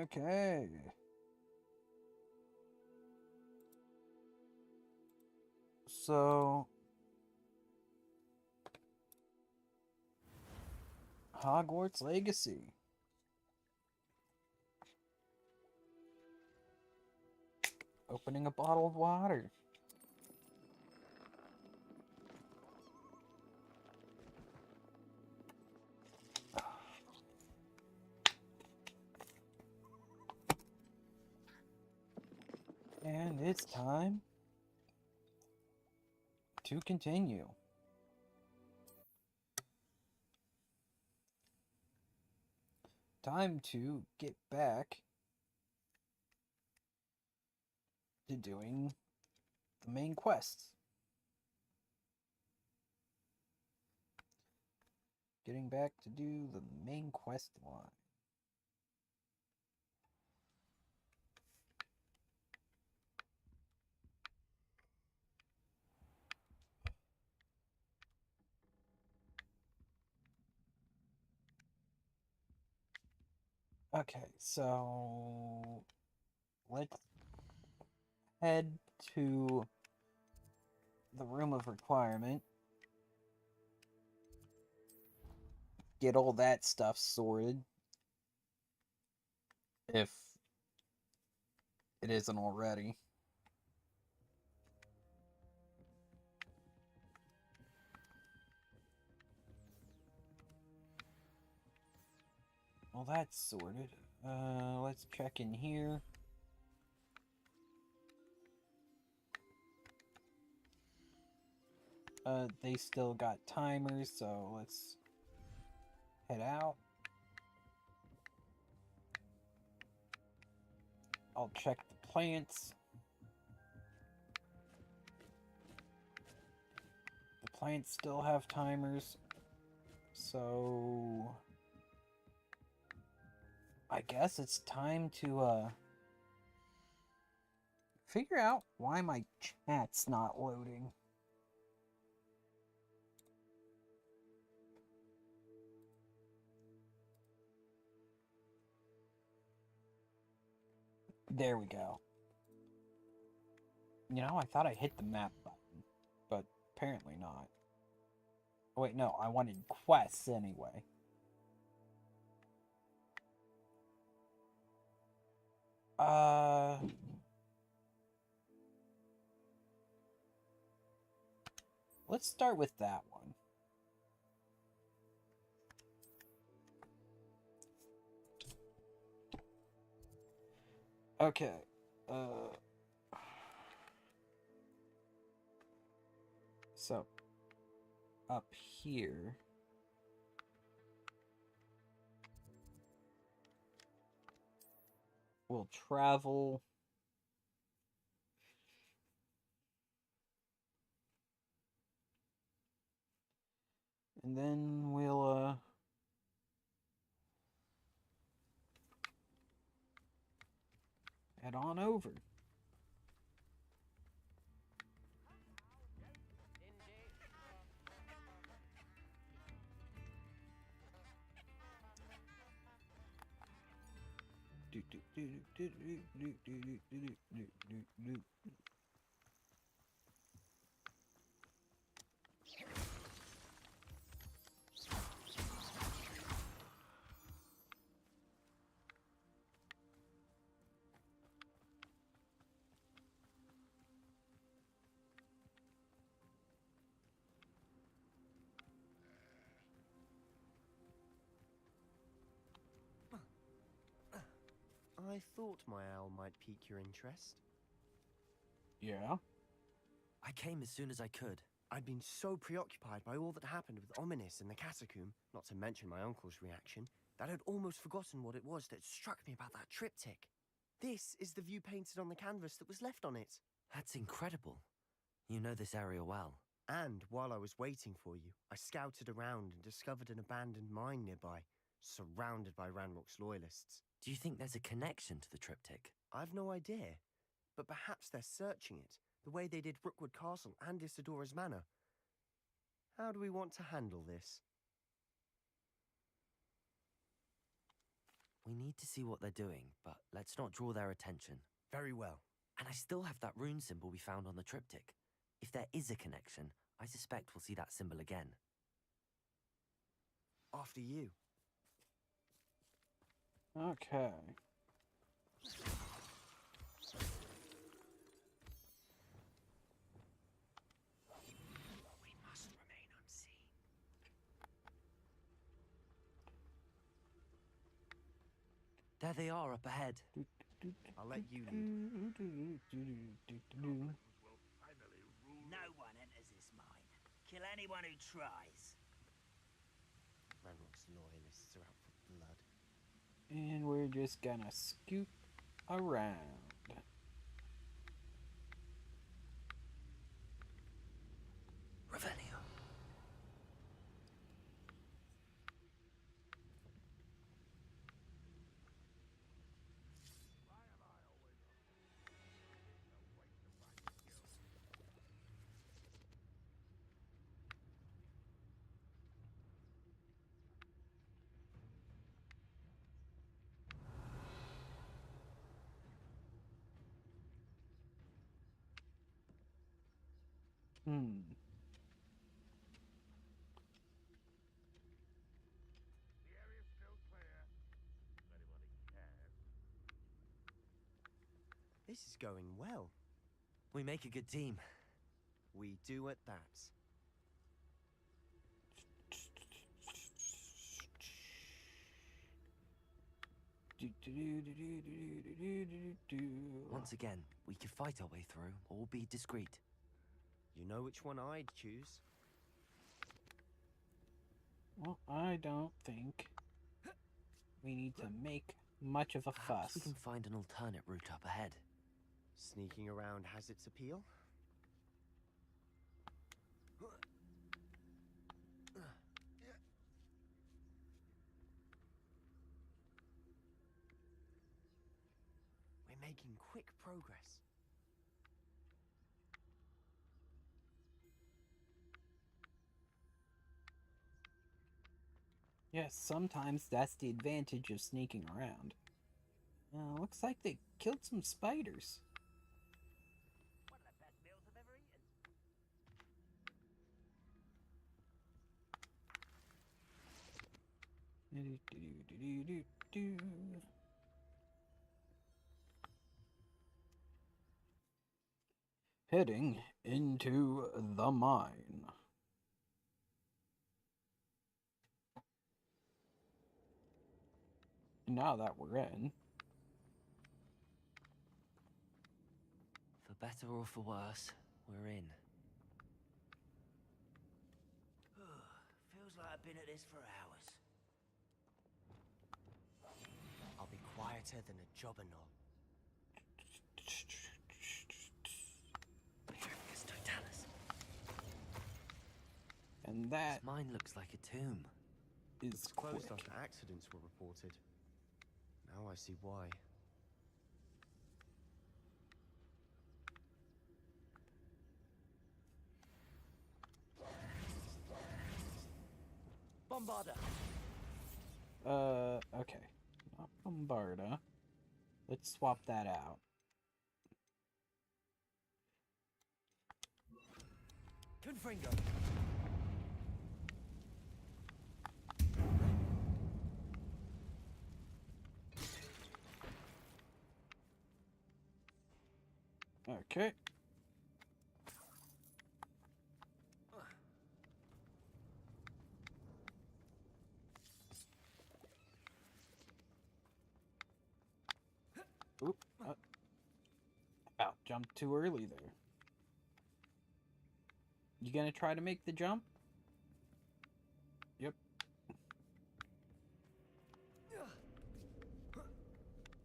Okay. So, Hogwarts Legacy. Opening a bottle of water. And it's time to continue. Time to get back to doing the main quests. Getting back to do the main quest line. Okay, so let's head to the room of requirement. Get all that stuff sorted. If it isn't already. Well, that's sorted. Let's check in here. They still got timers, so let's head out. I'll check the plants. The plants still have timers, so I guess it's time to figure out why my chat's not loading. There we go. You know, I thought I hit the map button, but apparently not. Oh, wait, no, I wanted quests anyway. Let's start with that one. Okay. So, up here. We'll travel. And then we'll, head on over. I thought my owl might pique your interest. Yeah? I came as soon as I could. I'd been so preoccupied by all that happened with Ominis in the catacomb, not to mention my uncle's reaction, that I'd almost forgotten what it was that struck me about that triptych. This is the view painted on the canvas that was left on it. That's incredible. You know this area well. And while I was waiting for you, I scouted around and discovered an abandoned mine nearby, surrounded by Ranrock's loyalists. Do you think there's a connection to the triptych? I've no idea, but perhaps they're searching it, the way they did Rookwood Castle and Isidora's Manor. How do we want to handle this? We need to see what they're doing, but let's not draw their attention. Very well. And I still have that rune symbol we found on the triptych. If there is a connection, I suspect we'll see that symbol again. After you. Okay. We must remain unseen. There they are up ahead. I'll let you lead. No one enters this mine. Kill anyone who tries. Ranrock's loyalists are out for blood. And we're just gonna scoot around. Revelio. This is going well. We make a good team. We do at that. Once again, we could fight our way through, or be discreet. You know which one I'd choose? Well, I don't think we need to make much of a Perhaps fuss. we can find an alternate route up ahead. Sneaking around has its appeal. We're making quick progress. Yes, sometimes that's the advantage of sneaking around. Looks like they killed some spiders. One of the best meals I've ever eaten. Heading into the mine. Now that we're in, For better or for worse, we're in. Feels like I've been at this for hours. I'll be quieter than a jobberknoll. Petrificus totalis. and that This mine looks like a tomb. is It's closed quick. after accidents were reported. Now I see why. Bombarda! Okay. Not Bombarda. Let's swap that out. Confringo! Okay. Oop. Jumped too early there. You gonna try to make the jump? Yep.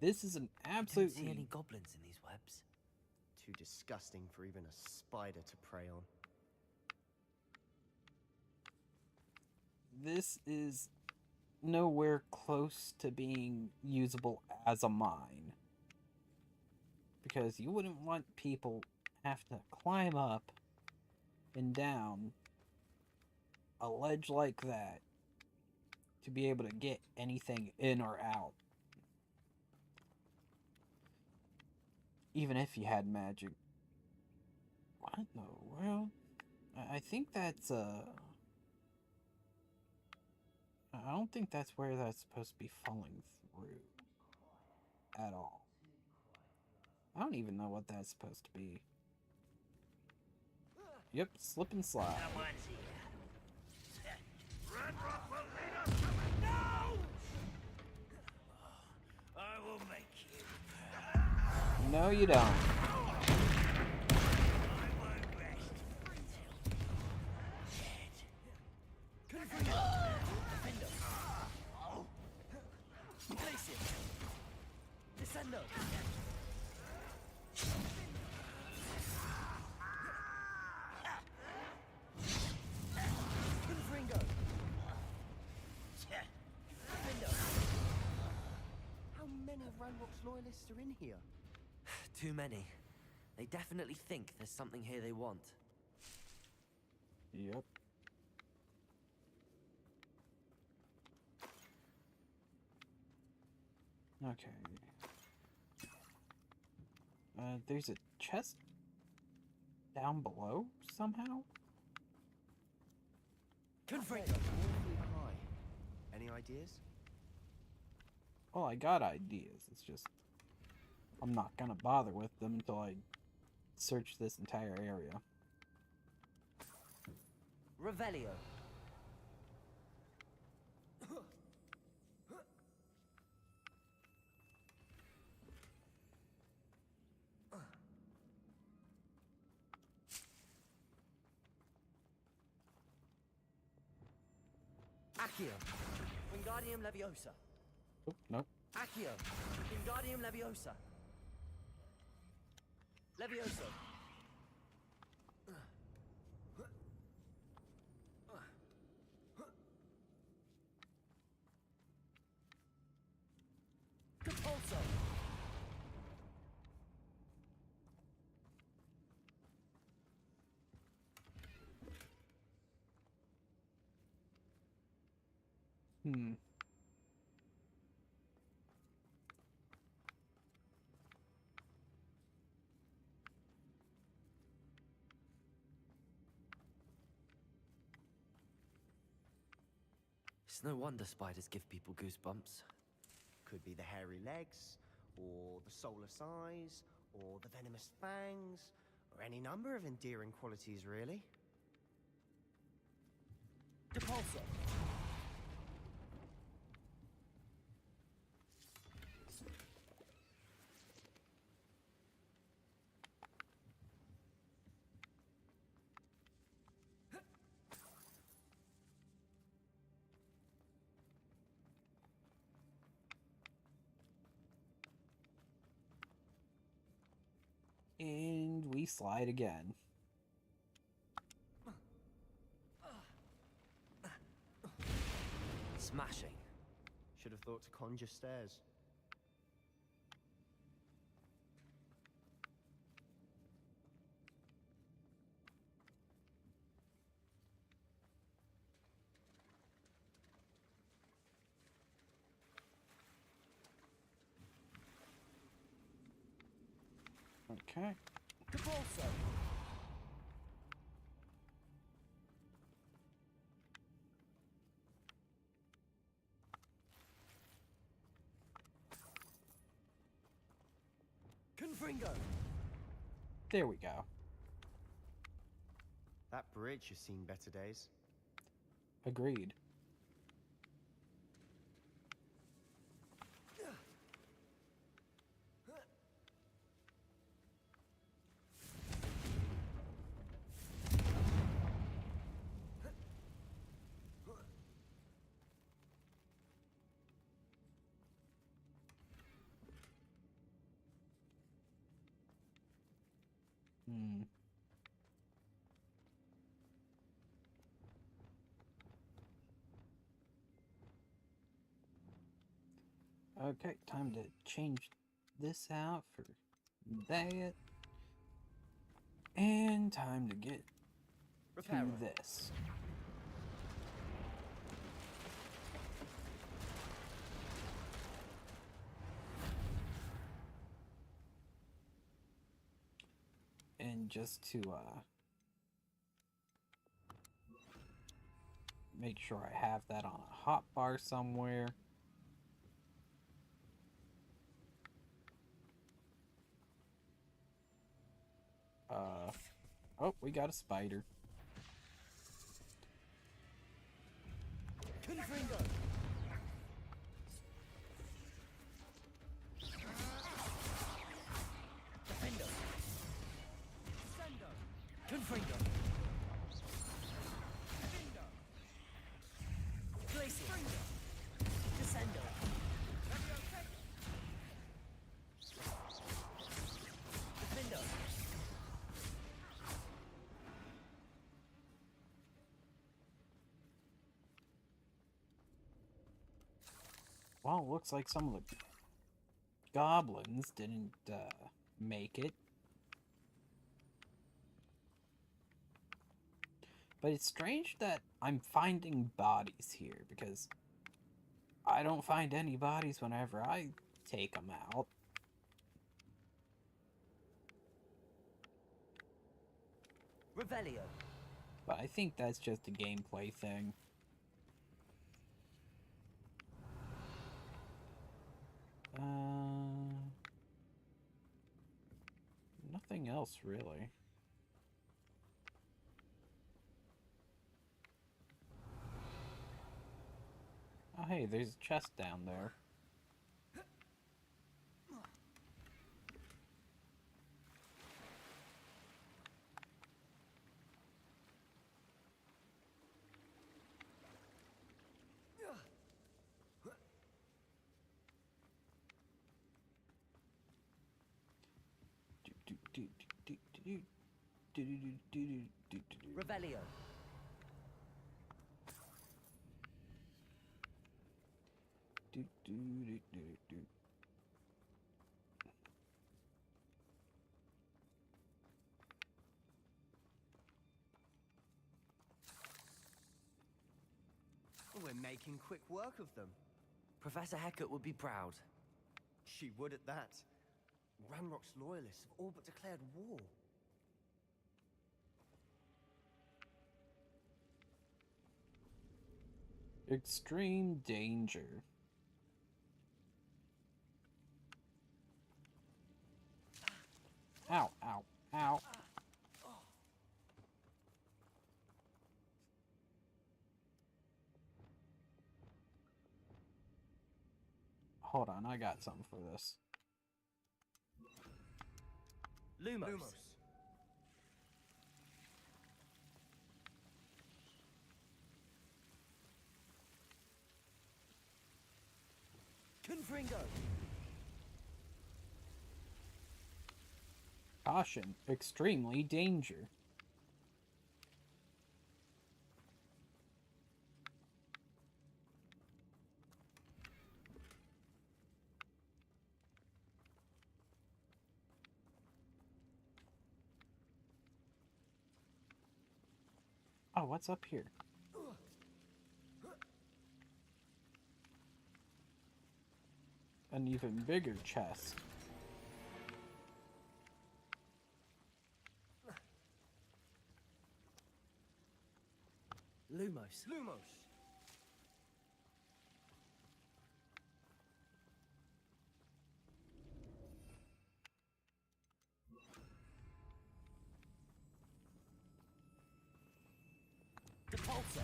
This is an I don't absolutely... see any goblins in these webs. Too disgusting for even a spider to prey on. This is nowhere close to being usable as a mine. Because you wouldn't want people have to climb up and down a ledge like that to be able to get anything in or out even if you had magic. What in the world? I think that's, I don't think that's where that's supposed to be falling through. At all. I don't even know what that's supposed to be. Yep, slip and slide. Someone's here. Red Rock will lead us to it. No! I will make you. No, you don't. I won't rest until you're dead. Defender. Glacier. Descendo. Confringo. Defender. How many of Ranrock's loyalists are in here? Too many. They definitely think there's something here they want. Yep. Okay. There's a chest down below somehow? Confringo. Awfully high. Any ideas? Well, I got ideas. It's just I'm not gonna bother with them until I search this entire area. Revelio. Accio. Wingardium Leviosa. Oh, nope. Accio. Wingardium Leviosa. Levioso. Compulso. Hmm. It's no wonder spiders give people goosebumps. Could be the hairy legs, or the solar size, or the venomous fangs, or any number of endearing qualities, really. Depulso. And we slide again. Smashing. Should have thought to conjure stairs. Okay. Depulso. Confringo. There we go. That bridge has seen better days. Agreed. Hmm. Okay, time to change this out for that. And time to get to Reparo. this. just to make sure I have that on a hotbar somewhere. Oh, we got a spider. Confringo! Defendo! Descendo! Confringo! Defendo! Glacier! Descendo! Defendo! Well, it looks like some of the goblins didn't make it. But it's strange that I'm finding bodies here, because I don't find any bodies whenever I take them out. Revelio! But I think that's just a gameplay thing. Nothing else, really. Oh, hey, there's a chest down there. Revelio! We're making quick work of them. Professor Hecat would be proud. She would at that. Ranrock's loyalists have all but declared war. Extreme danger. Ow, ow, ow. Hold on, I got something for this. Lumos. Confringo. Caution, extremely danger. Oh, what's up here? An even bigger chest. Lumos. Lumos. Depulso.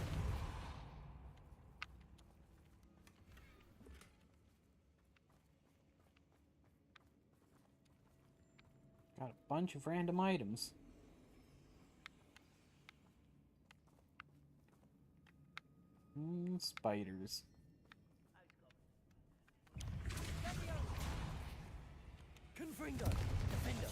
Got a bunch of random items. Spiders. Confringo. Defendo.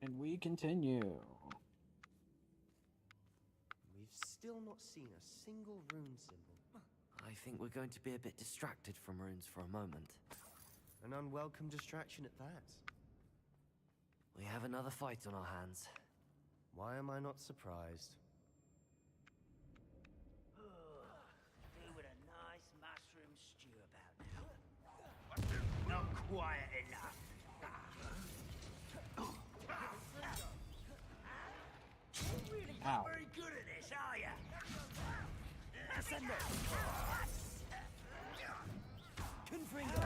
And we continue. We've still not seen a single rune symbol. I think we're going to be a bit distracted from runes for a moment. An unwelcome distraction at that. We have another fight on our hands. Why am I not surprised? quiet enough. Ow. Very good at this, are you? Confringo!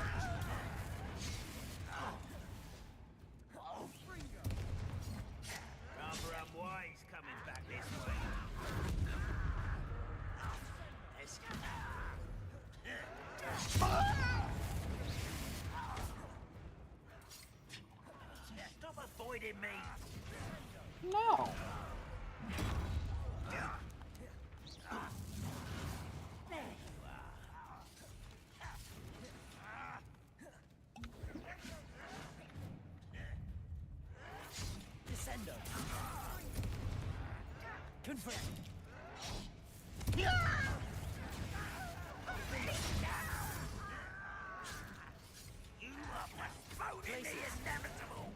Rather unwise coming back this way. Let's go. Stop avoiding me. No. Descendo! Confirm! You are postponing the inevitable.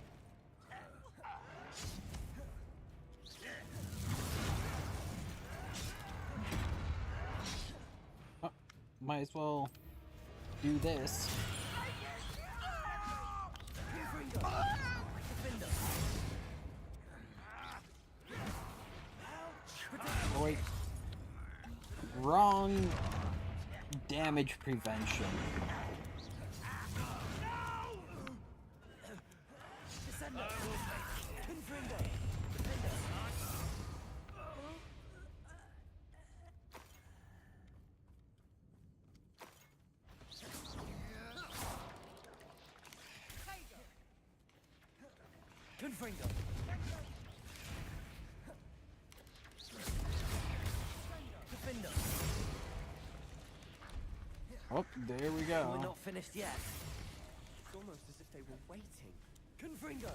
Might as well do this. Oh, wait. Wrong damage prevention. Confringo! Defendo! Oh, there we We're go. not finished yet. It's almost as if they were waiting. Confringo!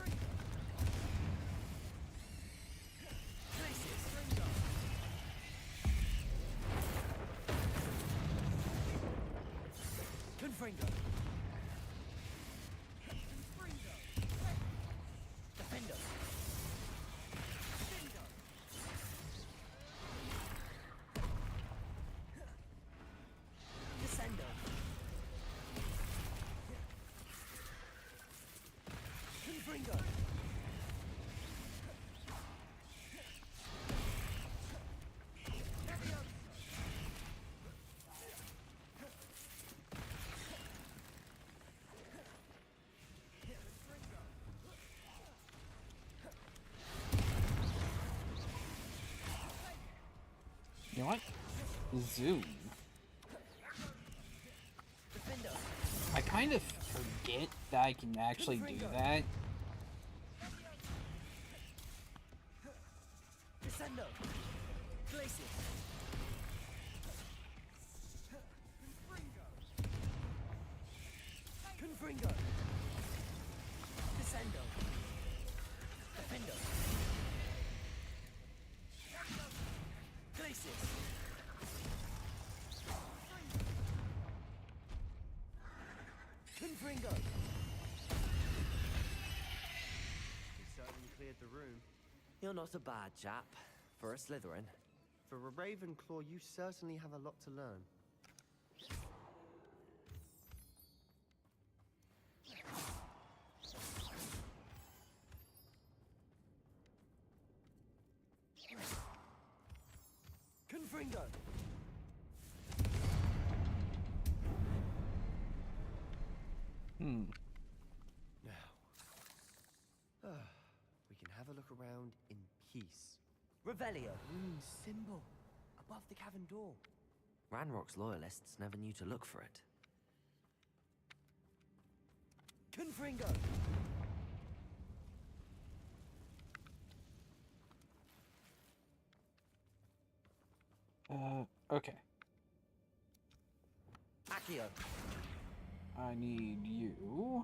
Confringo! Defendo! Descendo! Confringo! You know what? Zoom. Defendo! I kind of forget that I can actually do that. Descendo! Glacier! Confringo! Descendo! Defendo! Glacier! Confringo! We certainly cleared the room. You're not a bad chap. For a Slytherin. For a Ravenclaw, you certainly have a lot to learn. Confringo! Hmm. Now, we can have a look around in peace. Revelio! Rune symbol above the cavern door. Ranrock's loyalists never knew to look for it. Confringo! Okay. Accio! I need you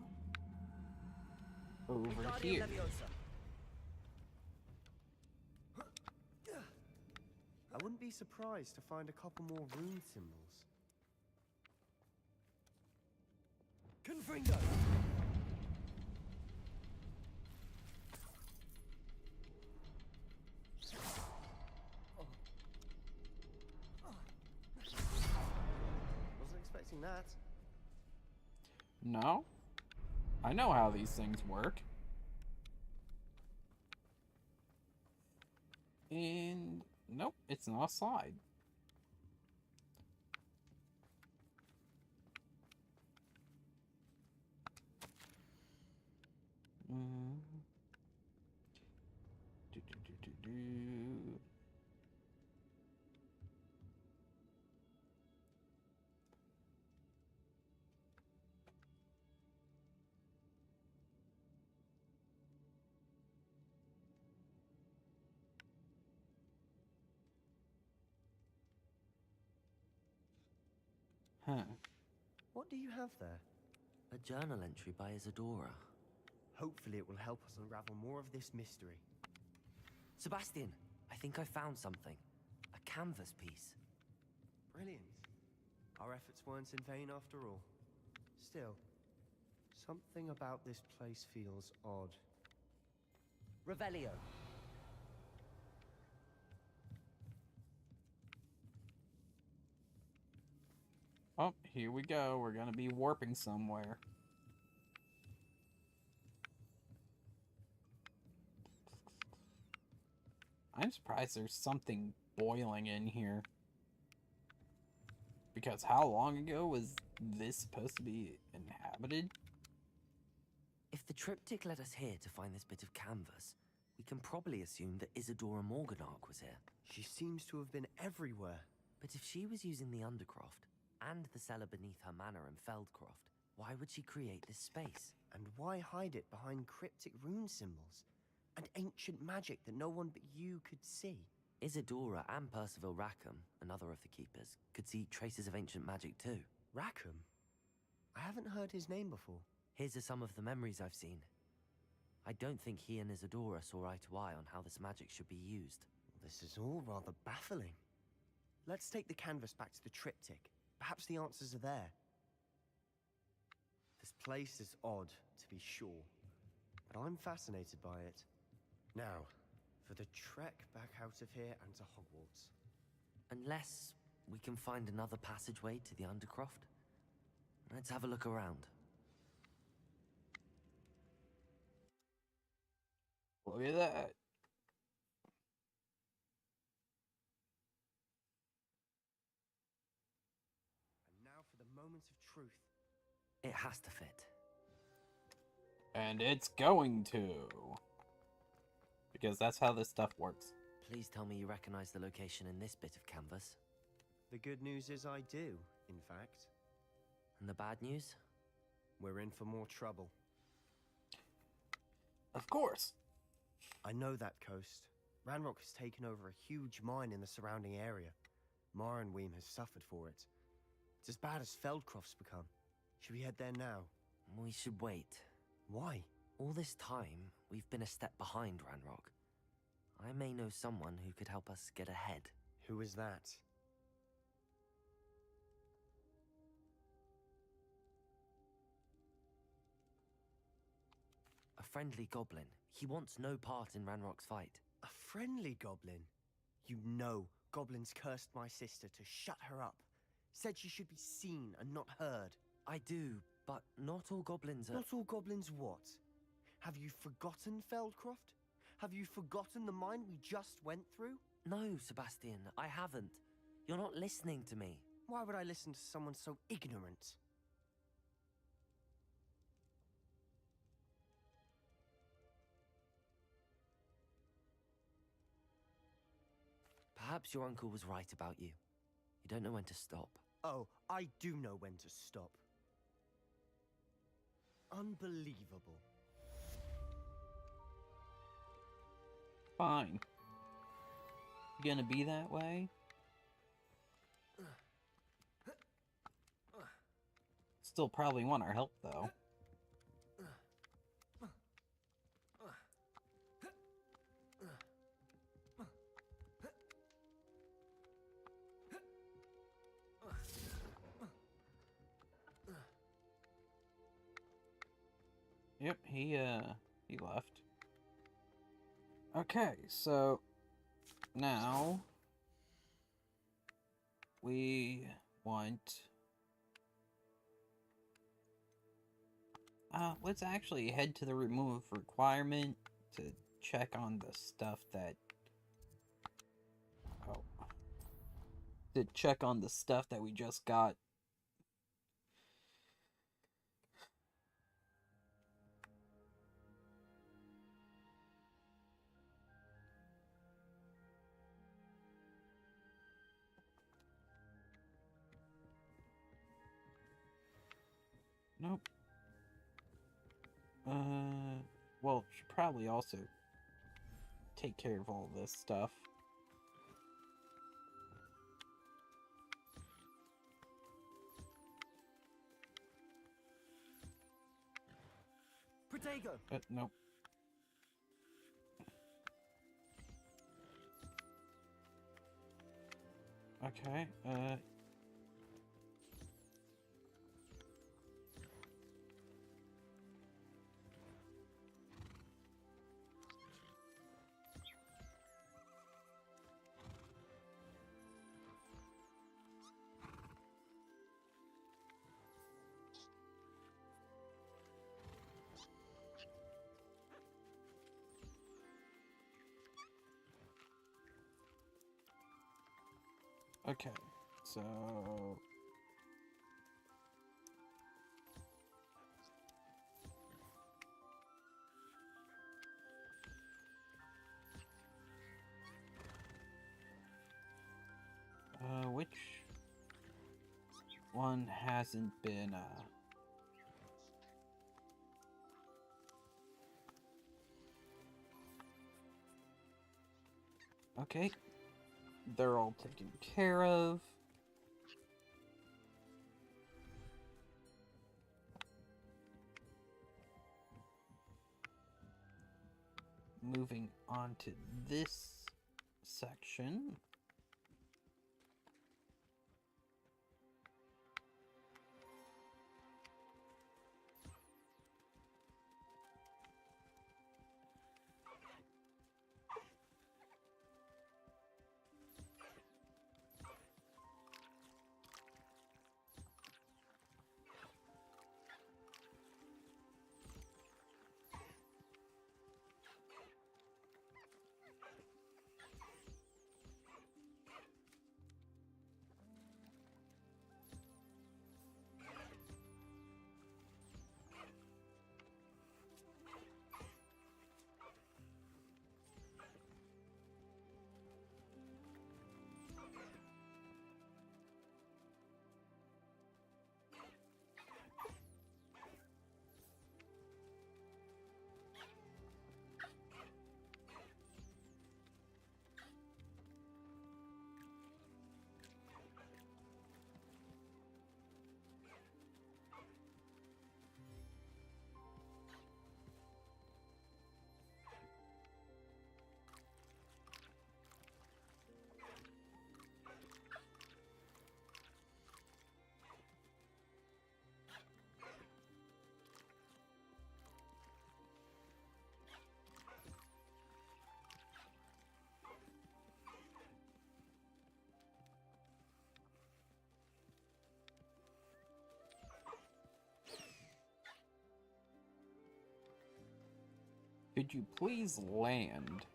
over Wingardium here. Leviosa! I wouldn't be surprised to find a couple more rune symbols. Confringo! Wasn't expecting that. No? I know how these things work. And nope, it's not a slide. Mm. Do, do, do, do, do. Huh. What do you have there? A journal entry by Isadora. Hopefully it will help us unravel more of this mystery. Sebastian, I think I found something. A canvas piece. Brilliant. Our efforts weren't in vain after all. Still, something about this place feels odd. Revelio. Oh, here we go. We're gonna be warping somewhere. I'm surprised there's something boiling in here. Because how long ago was this supposed to be inhabited? If the triptych led us here to find this bit of canvas, we can probably assume that Isadora Morganark was here. She seems to have been everywhere. But if she was using the Undercroft, and the cellar beneath her manor in Feldcroft, why would she create this space? And why hide it behind cryptic rune symbols? And ancient magic that no one but you could see? Isadora and Percival Rackham, another of the keepers, could see traces of ancient magic too. Rackham? I haven't heard his name before. His are some of the memories I've seen. I don't think he and Isadora saw eye to eye on how this magic should be used. This is all rather baffling. Let's take the canvas back to the triptych. Perhaps the answers are there. This place is odd, to be sure, but I'm fascinated by it. Now, for the trek back out of here and to Hogwarts. Unless we can find another passageway to the Undercroft. Let's have a look around. Look at that. And now for the moment of truth. It has to fit. And it's going to. Because that's how this stuff works. Please tell me you recognize the location in this bit of canvas. The good news is I do, in fact. And the bad news? We're in for more trouble. Of course. I know that coast. Ranrock has taken over a huge mine in the surrounding area. Marenweem has suffered for it. It's as bad as Feldcroft's become. Should we head there now? We should wait. Why? All this time, we've been a step behind Ranrock. I may know someone who could help us get ahead. Who is that? A friendly goblin. He wants no part in Ranrock's fight. A friendly goblin? You know goblins cursed my sister to shut her up. Said she should be seen and not heard. I do, but not all goblins are... Not all goblins what? Have you forgotten Feldcroft? Have you forgotten the mine we just went through? No, Sebastian, I haven't. You're not listening to me. Why would I listen to someone so ignorant? Perhaps your uncle was right about you. You don't know when to stop. Oh, I do know when to stop. Unbelievable. Fine. You gonna be that way? Still probably want our help, though. Yep, he left. Okay, so now we want Let's actually head to the remove requirement to check on the stuff that... Oh. To check on the stuff that we just got. Nope. Well, should probably also take care of all this stuff. Protego! Nope. Okay, okay, so... which one hasn't been, Okay. They're all taken care of. Moving on to this section. Could you please land?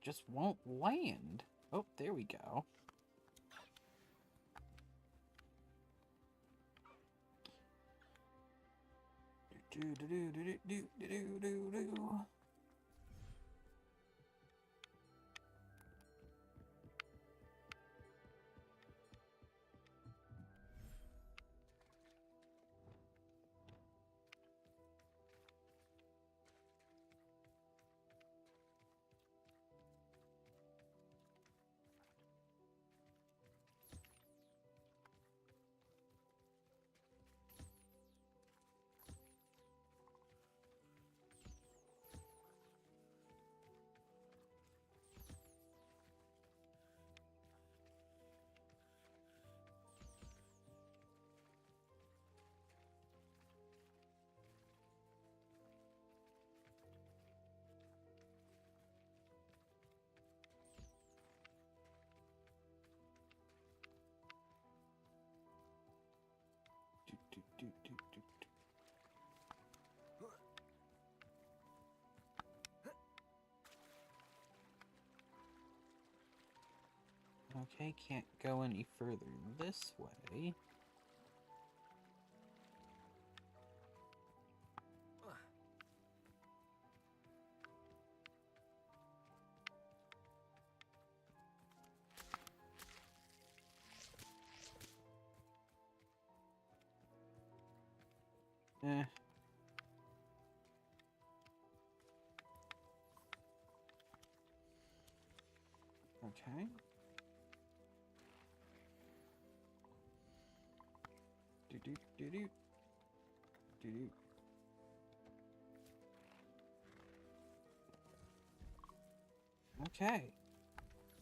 Just won't land. Oh, there we go. Okay, can't go any further this way. Eh. Okay. Do do do do do do. Okay.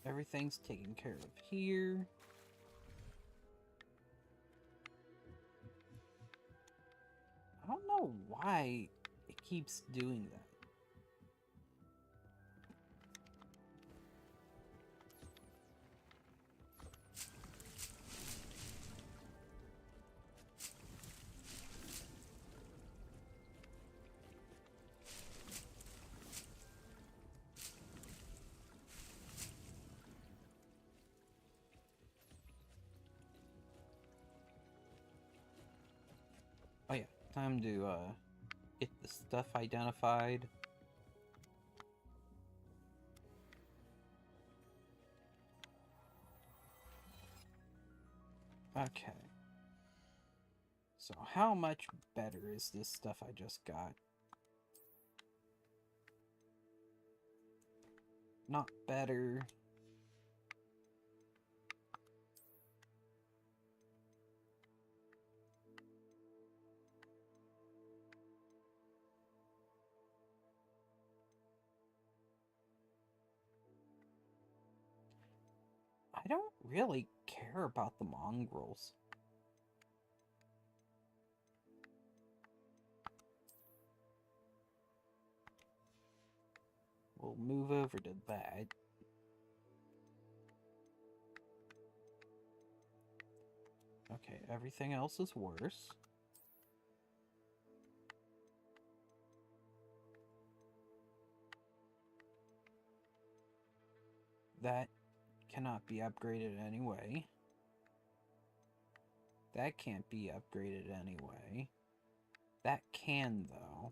Everything's taken care of here. I don't know why it keeps doing that. Oh yeah, time to get the stuff identified. Okay. So how much better is this stuff I just got? Not better. I don't really care about the mongrels. We'll move over to that. Okay, everything else is worse. That cannot be upgraded anyway. That can't be upgraded anyway. That can, though.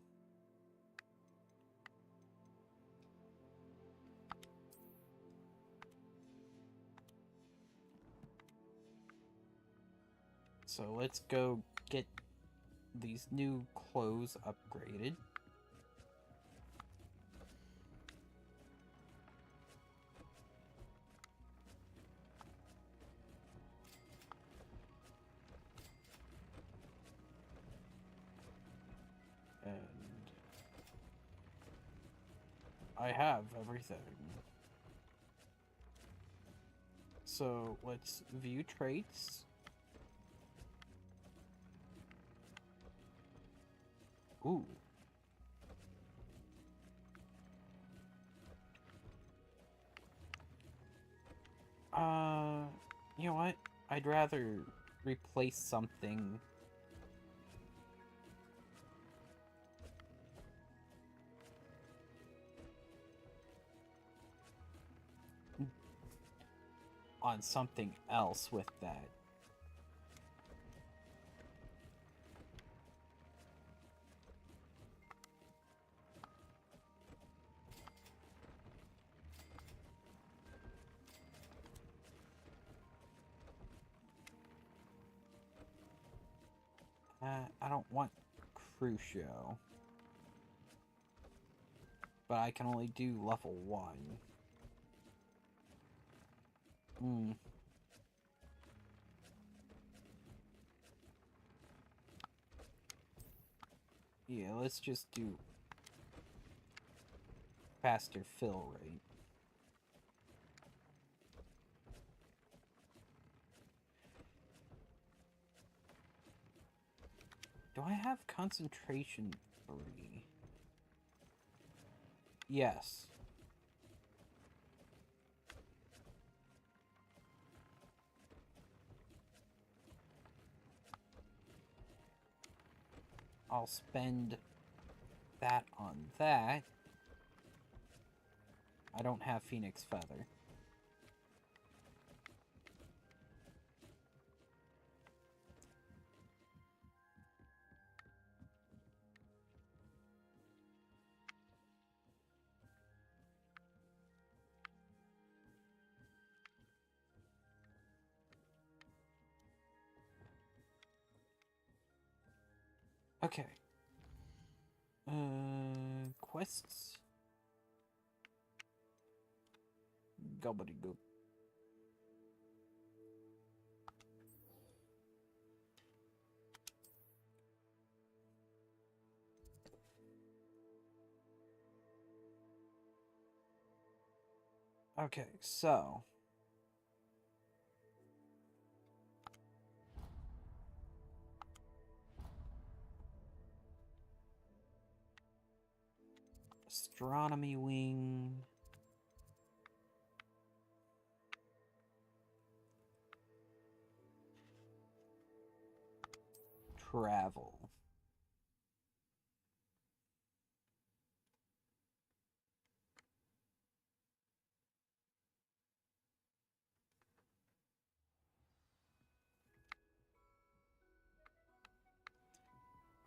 So let's go get these new clothes upgraded. And I have everything. So let's view traits. Ooh. You know what? I'd rather replace something. On something else with that. I don't want Crucio. But I can only do level 1. Hmm. Yeah, let's just do faster fill rate. Do I have concentration 3? Yes. I'll spend that on that. I don't have Phoenix Feather. Okay. Quests. Gobbledygook. Okay, so astronomy wing. Travel.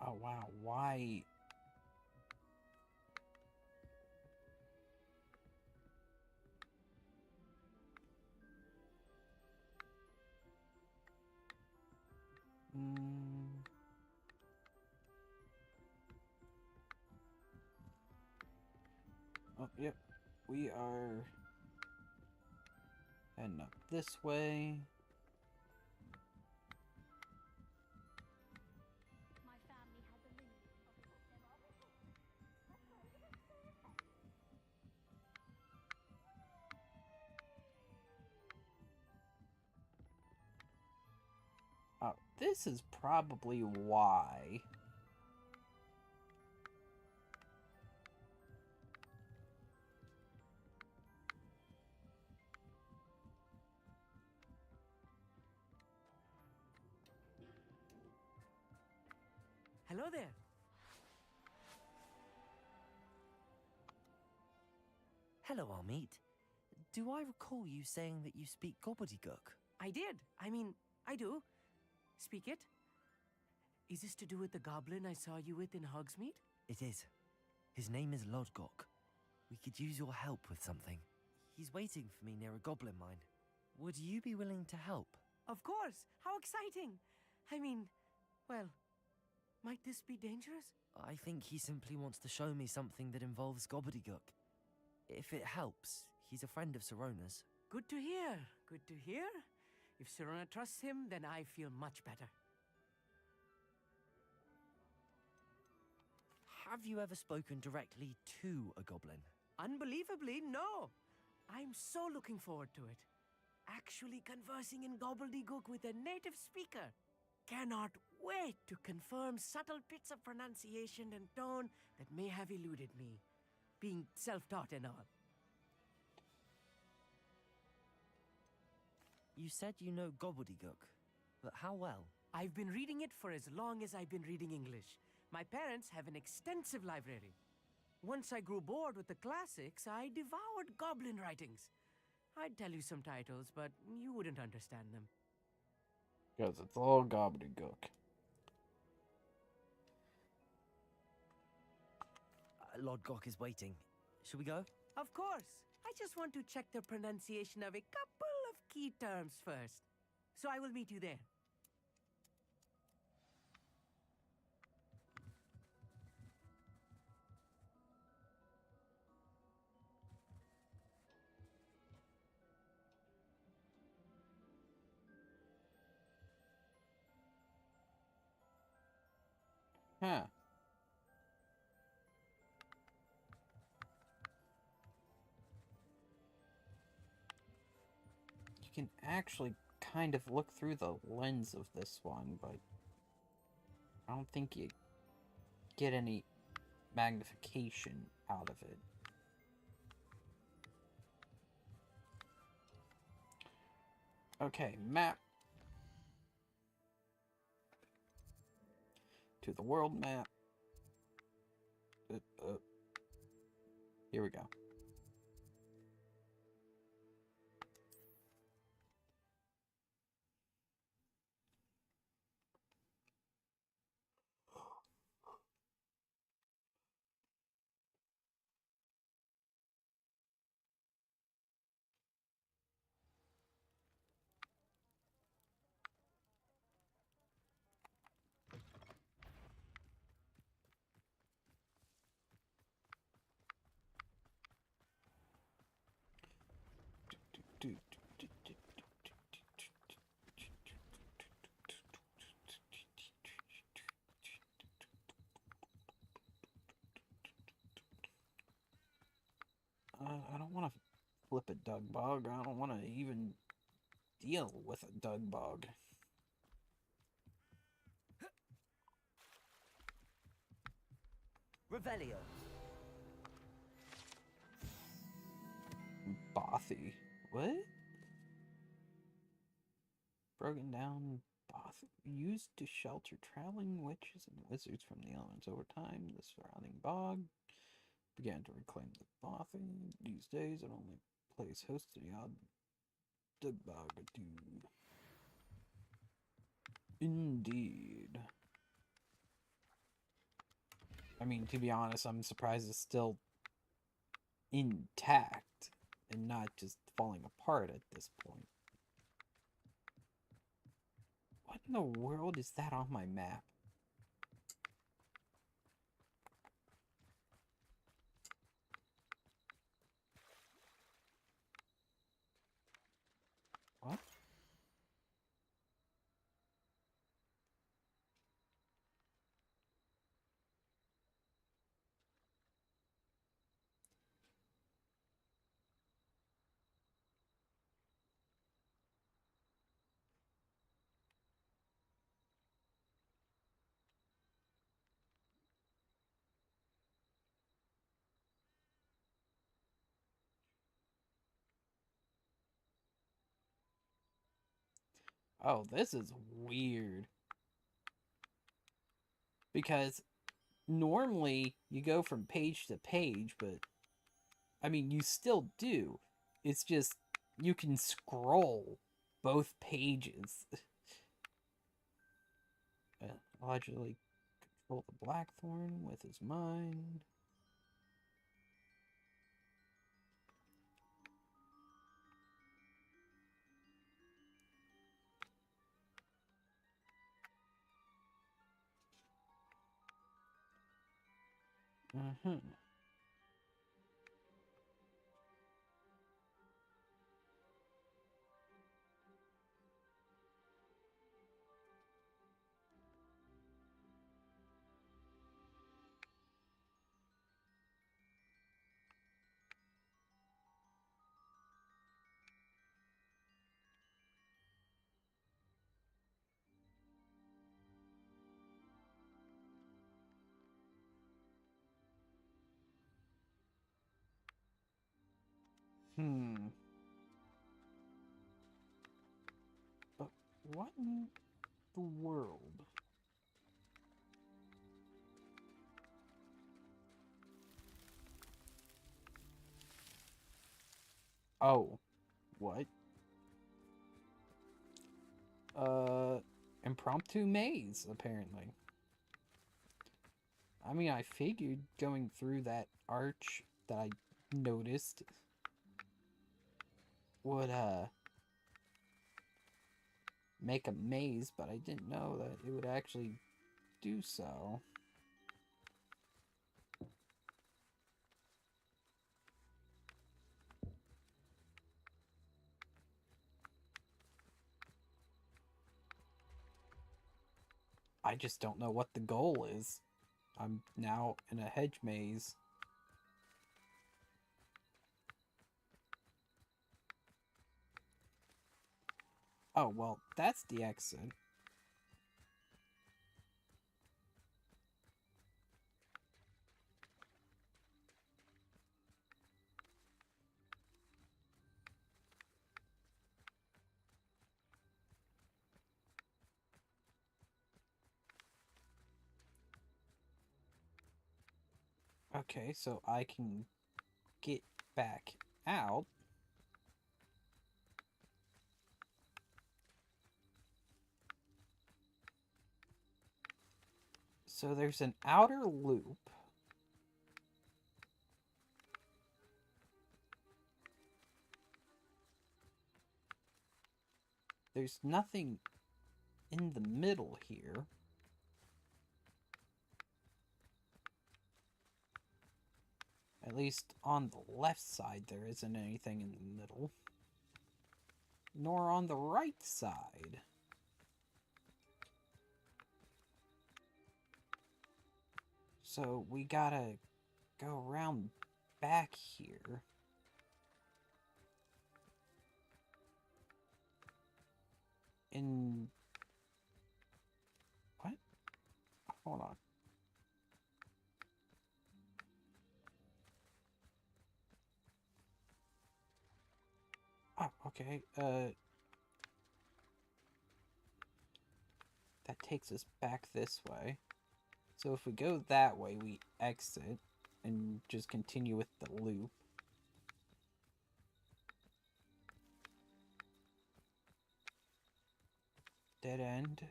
Oh wow, why? Mm. Oh, yep. We are heading up this way. My family has a lineage of Oh, this is probably why. Hello there. Hello, Amit. Do I recall you saying that you speak gobbledygook? I did. I mean, I do. Speak it. Is this to do with the goblin I saw you with in Hogsmeade? It is. His name is Lodgok. We could use your help with something. He's waiting for me near a goblin mine. Would you be willing to help? Of course. How exciting. I mean, well, might this be dangerous? I think he simply wants to show me something that involves gobbledygook. If it helps, he's a friend of Sirona's. Good to hear. Good to hear. If Sirona trusts him, then I feel much better. Have you ever spoken directly to a goblin? Unbelievably, no. I'm so looking forward to it. Actually conversing in gobbledygook with a native speaker. Cannot wait to confirm subtle bits of pronunciation and tone that may have eluded me, being self-taught and all. You said you know gobbledygook, but how well? I've been reading it for as long as I've been reading English. My parents have an extensive library. Once I grew bored with the classics, I devoured goblin writings. I'd tell you some titles, but you wouldn't understand them. Because it's all gobbledygook. Lodgok is waiting. Should we go? Of course. I just want to check the pronunciation of a couple of key terms first. So I will meet you there. Huh. You can actually kind of look through the lens of this one, but I don't think you get any magnification out of it. Okay, map. To the world map. Here we go. don't want to flip a dug bug. I don't want to even deal with a dug bug. Revelio. Bothy. What? Broken down Bothy. Used to shelter traveling witches and wizards from the elements. Over time, the surrounding bog began to reclaim the Bothy. These days, it only plays host to the odd Dugbog. Indeed. I mean, to be honest, I'm surprised it's still intact and not just falling apart at this point. What in the world is that on my map? What? Oh, this is weird. Because normally you go from page to page, but I mean, you still do. It's just you can scroll both pages. Allegedly control the Blackthorn with his mind. Mm-hmm. But what in the world? Oh, what? Impromptu maze, apparently. I mean, I figured going through that arch that I noticed would, make a maze, but I didn't know that it would actually do so. I just don't know what the goal is. I'm now in a hedge maze. Oh, well, that's the exit. Okay, so I can get back out. So there's an outer loop. There's nothing in the middle here. At least on the left side, there isn't anything in the middle. Nor on the right side. So we gotta go around back here. in... What? Hold on. Oh, okay. That takes us back this way. So if we go that way, we exit and just continue with the loop. Dead end.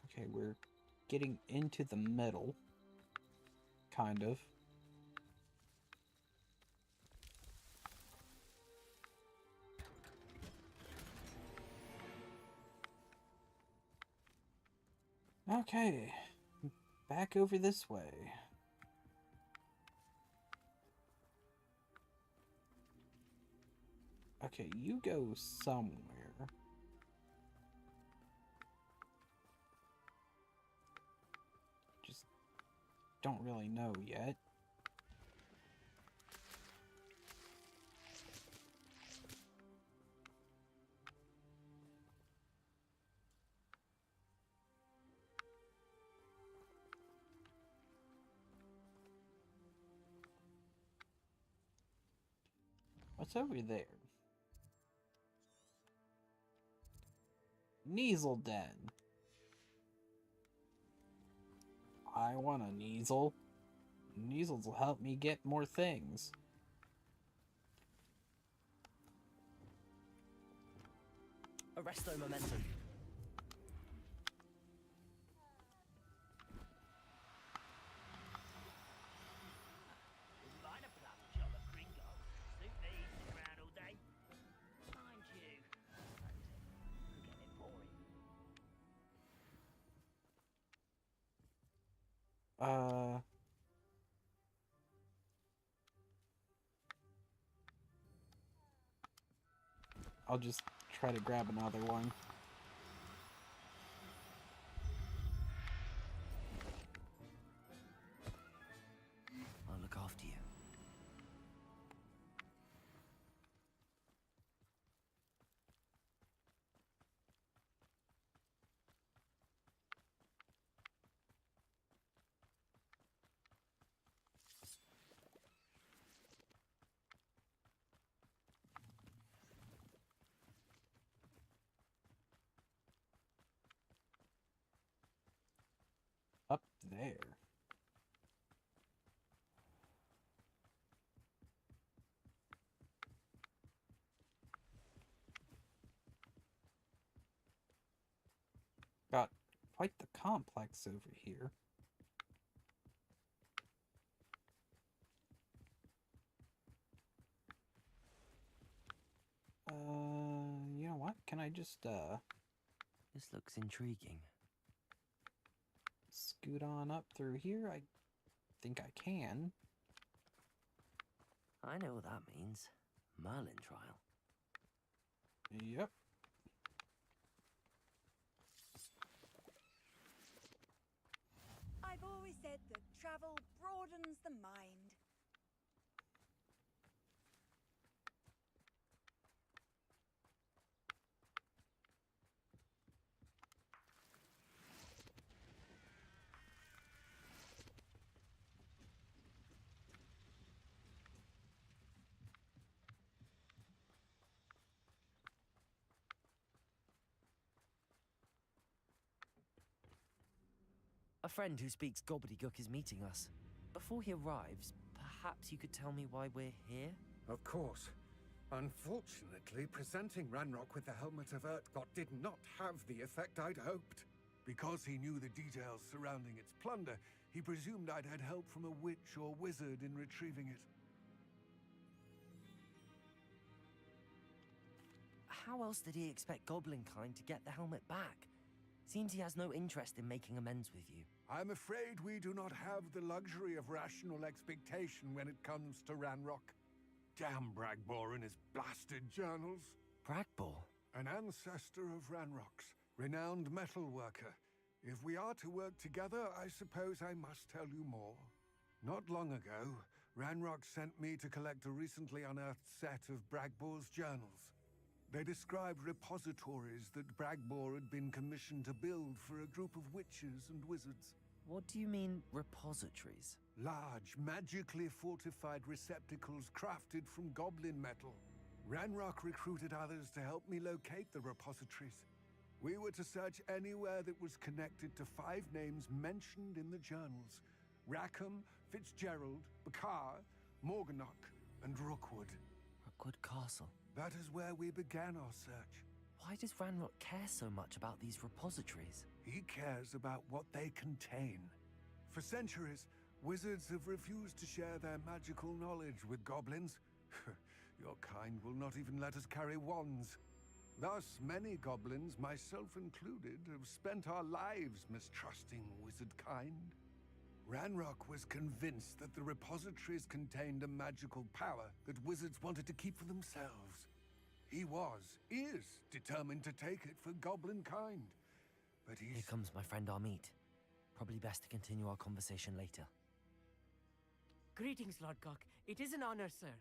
Okay, we're getting into the middle. Kind of. Okay, back over this way. Okay, you go somewhere. Just don't really know yet. What's over there? Kneasel Den. I want a Kneasel. Kneasels will help me get more things. Arresto momentum. Wouldn't mind a plum job at Gringo. Suit me, sit around all day. Mind you, could get a bit boring. I'll just try to grab another one. I'll look after you. Up there. Got quite the complex over here. You know what? Can I just, This looks intriguing. scoot on up through here? I think I can. I know what that means. Merlin trial. Yep. I've always said that travel broadens the mind. A friend who speaks gobbledygook is meeting us. Before he arrives, perhaps you could tell me why we're here? Of course. Unfortunately, presenting Ranrock with the Helmet of Urtkot did not have the effect I'd hoped. Because he knew the details surrounding its plunder, he presumed I'd had help from a witch or wizard in retrieving it. How else did he expect Goblinkind to get the helmet back? Seems he has no interest in making amends with you. I'm afraid we do not have the luxury of rational expectation when it comes to Ranrock. Damn Bragbor and his blasted journals. Bragbor? An ancestor of Ranrock's, renowned metal worker. If we are to work together, I suppose I must tell you more. Not long ago, Ranrock sent me to collect a recently unearthed set of Bragbor's journals. They described repositories that Bragbor had been commissioned to build for a group of witches and wizards. What do you mean, repositories? Large, magically fortified receptacles crafted from goblin metal. Ranrock recruited others to help me locate the repositories. We were to search anywhere that was connected to 5 names mentioned in the journals: Rackham, Fitzgerald, Bakar, Morganach, and Rookwood. Rookwood Castle. That is where we began our search. Why does Ranrock care so much about these repositories? He cares about what they contain. For centuries, wizards have refused to share their magical knowledge with goblins. Your kind will not even let us carry wands. Thus, many goblins, myself included, have spent our lives mistrusting wizard kind. Ranrock was convinced that the repositories contained a magical power that wizards wanted to keep for themselves. He is determined to take it for goblin kind. But he's... Here comes my friend Amit. Probably best to continue our conversation later. Greetings, Lord Cock. It is an honor, sir.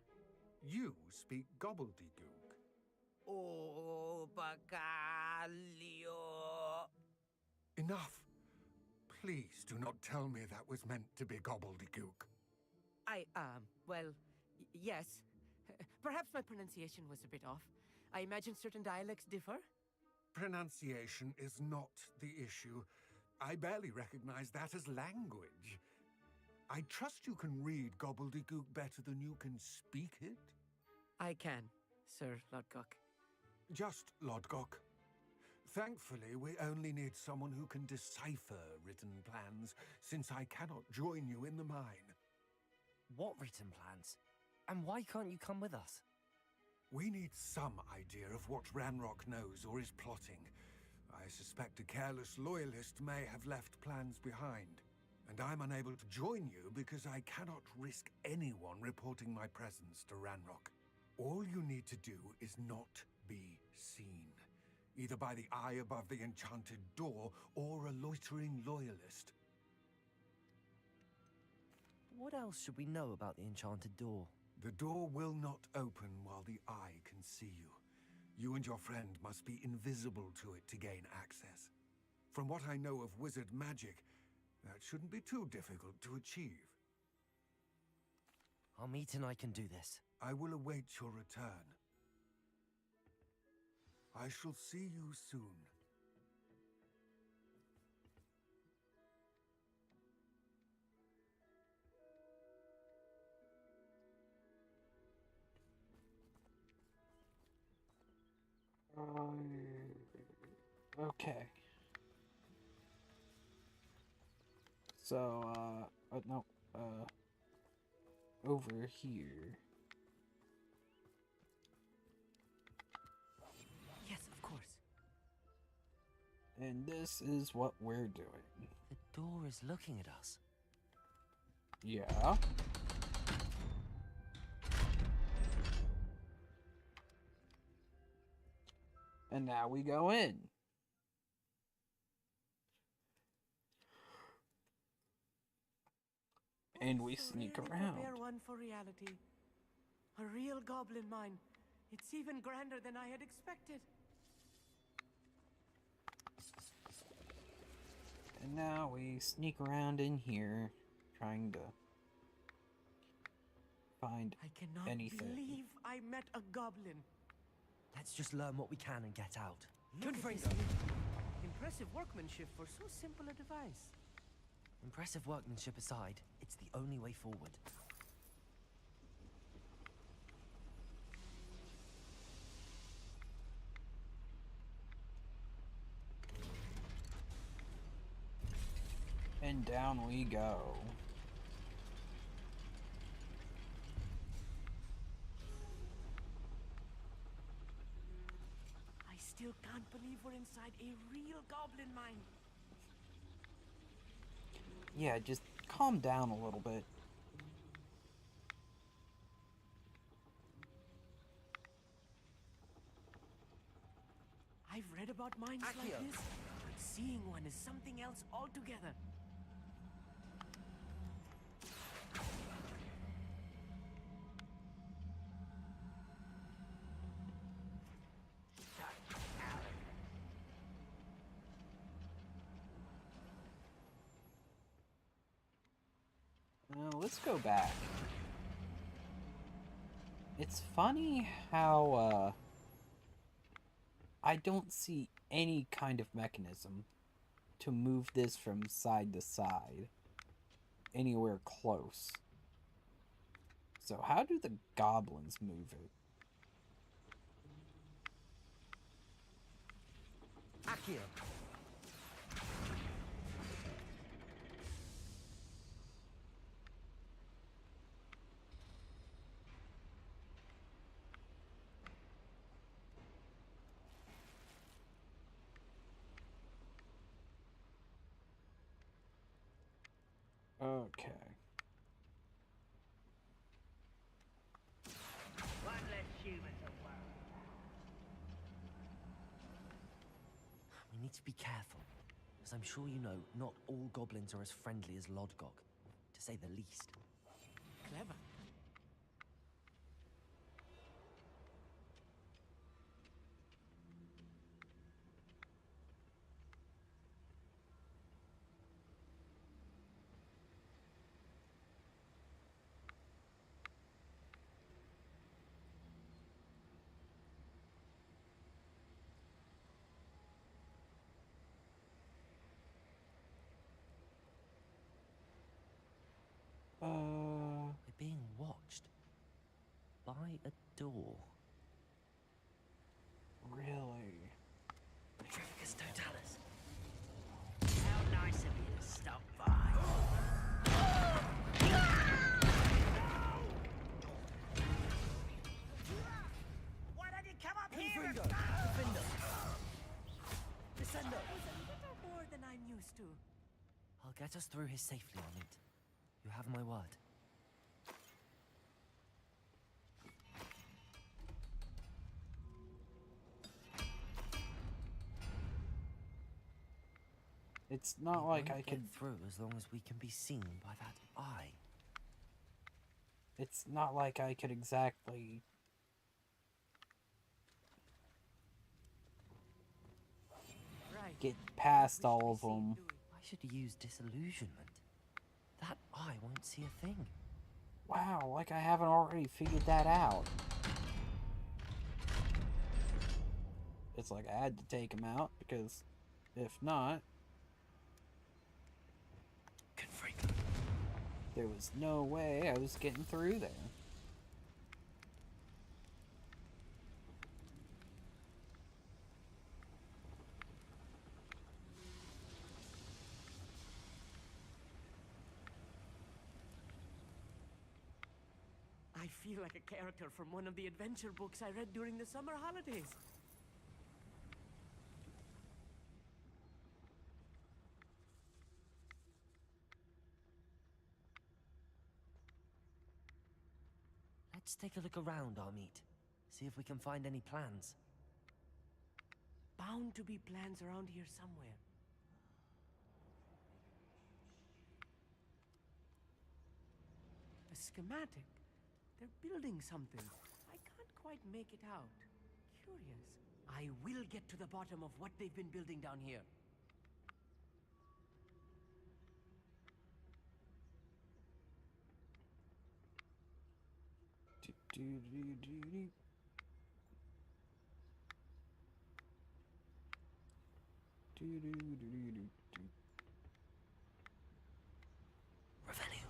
You speak gobbledygook. Oh, Bacalio. Enough. Please do not tell me that was meant to be gobbledygook. Well, yes. Perhaps my pronunciation was a bit off. I imagine certain dialects differ. Pronunciation is not the issue. I barely recognize that as language. I trust you can read gobbledygook better than you can speak it? I can, Sir Lodgok. Just Lodgok. Thankfully, we only need someone who can decipher written plans, since I cannot join you in the mine. What written plans? And why can't you come with us? We need some idea of what Ranrock knows or is plotting. I suspect a careless loyalist may have left plans behind. And I'm unable to join you because I cannot risk anyone reporting my presence to Ranrock. All you need to do is not be seen, either by the eye above the enchanted door or a loitering loyalist. What else should we know about the enchanted door? The door will not open while the eye can see you. You and your friend must be invisible to it to gain access. From what I know of wizard magic, that shouldn't be too difficult to achieve. Amit and I can do this. I will await your return. I shall see you soon. Okay. So, no, over here. Yes, of course. And this is what we're doing. The door is looking at us. Yeah. And now we go in. And we sneak around. Prepare one for reality. A real goblin mine. It's even grander than I had expected. And now we sneak around in here, trying to find I cannot anything. believe I met a goblin. Let's just learn what we can and get out. Look at this. Impressive workmanship for so simple a device. Impressive workmanship aside, it's the only way forward. And down we go. I still can't believe we're inside a real goblin mine. Yeah, just calm down a little bit. I've read about mines like this, but seeing one is something else altogether. let's go back. It's funny how, I don't see any kind of mechanism to move this from side to side anywhere close. So how do the goblins move it? Accio. Okay. One less human to worry. We need to be careful, as I'm sure you know, not all goblins are as friendly as Lodgok, to say the least. Clever. We're being watched by a door. Really? Petrificus Totalis. How nice of you to stop by. Why don't you come up here and... Defender! Descendo was a little more than I'm used to. I'll get us through here safely, Amit. You have my word. It's not We like won't I get could... through as long as we can be seen by that eye. It's not like I could exactly... Right. get past We should all be of seen them. doing- I should use disillusionment. That eye won't see a thing. Wow, like I haven't already figured that out. It's like I had to take him out, because if not, Confringo. there was no way I was getting through there. I feel like a character from one of the adventure books I read during the summer holidays. Let's take a look around, Amit. See if we can find any plans. Bound to be plans around here somewhere. A schematic. They're building something. I can't quite make it out. Curious. I will get to the bottom of what they've been building down here. Do-do-do-do-do. Do-do-do-do-do. Revelio.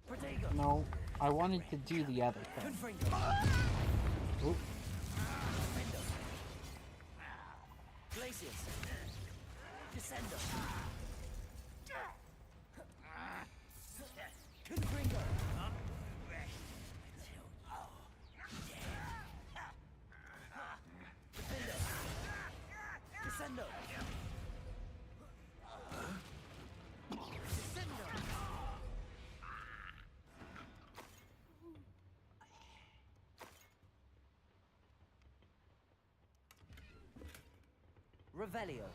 Protego. No, I wanted to do the other thing. Confringo. Oop. Defendo. Glacius. Descendo. Confringo. Defendo. Descendo. Descendo. Revelio.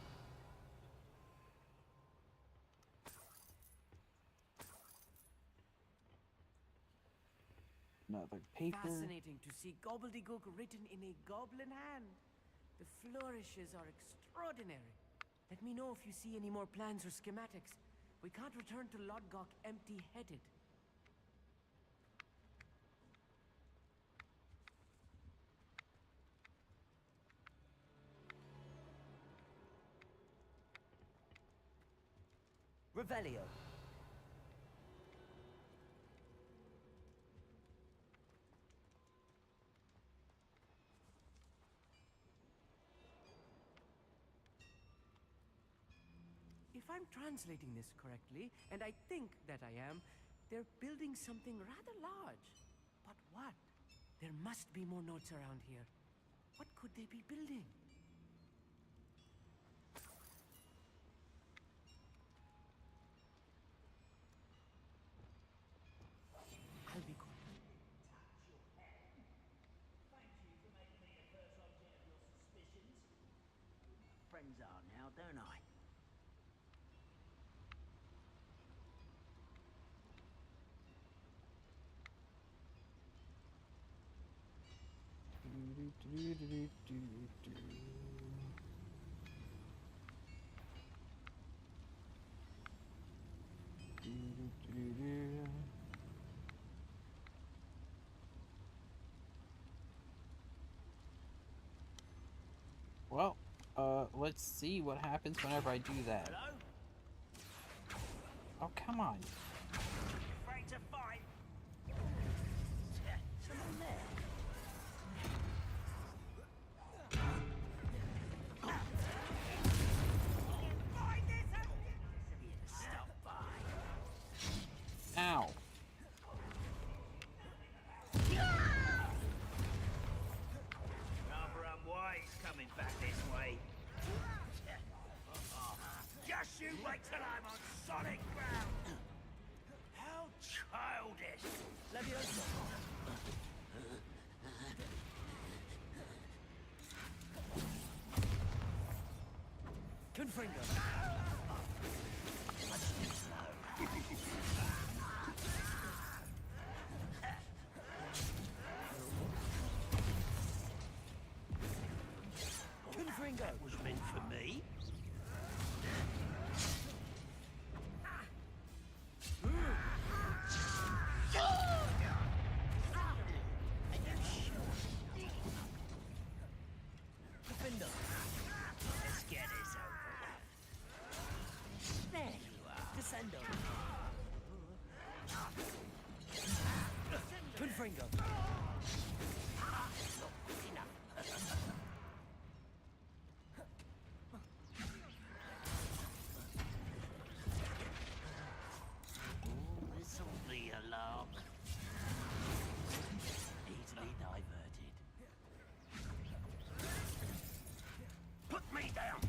Another paper. Fascinating to see gobbledygook written in a goblin hand. The flourishes are extraordinary. Let me know if you see any more plans or schematics. We can't return to Lodgok empty-headed. Revelio. If I'm translating this correctly, and I think that I am, they're building something rather large. But what? There must be more notes around here. What could they be building? I'll be quick. Friends are now, don't I? Well, let's see what happens whenever I do that. Hello? Oh, come on. Afraid to fight? Someone there? Stop by. Ow. Rather unwise coming back this way. Just you wait till I'm on solid ground. How childish. Confringo. Confringo. That was meant for me. Confringo. Let's get this over with. There you are. Descendo. Confringo. This'll be a lark. Easily diverted. Put me down!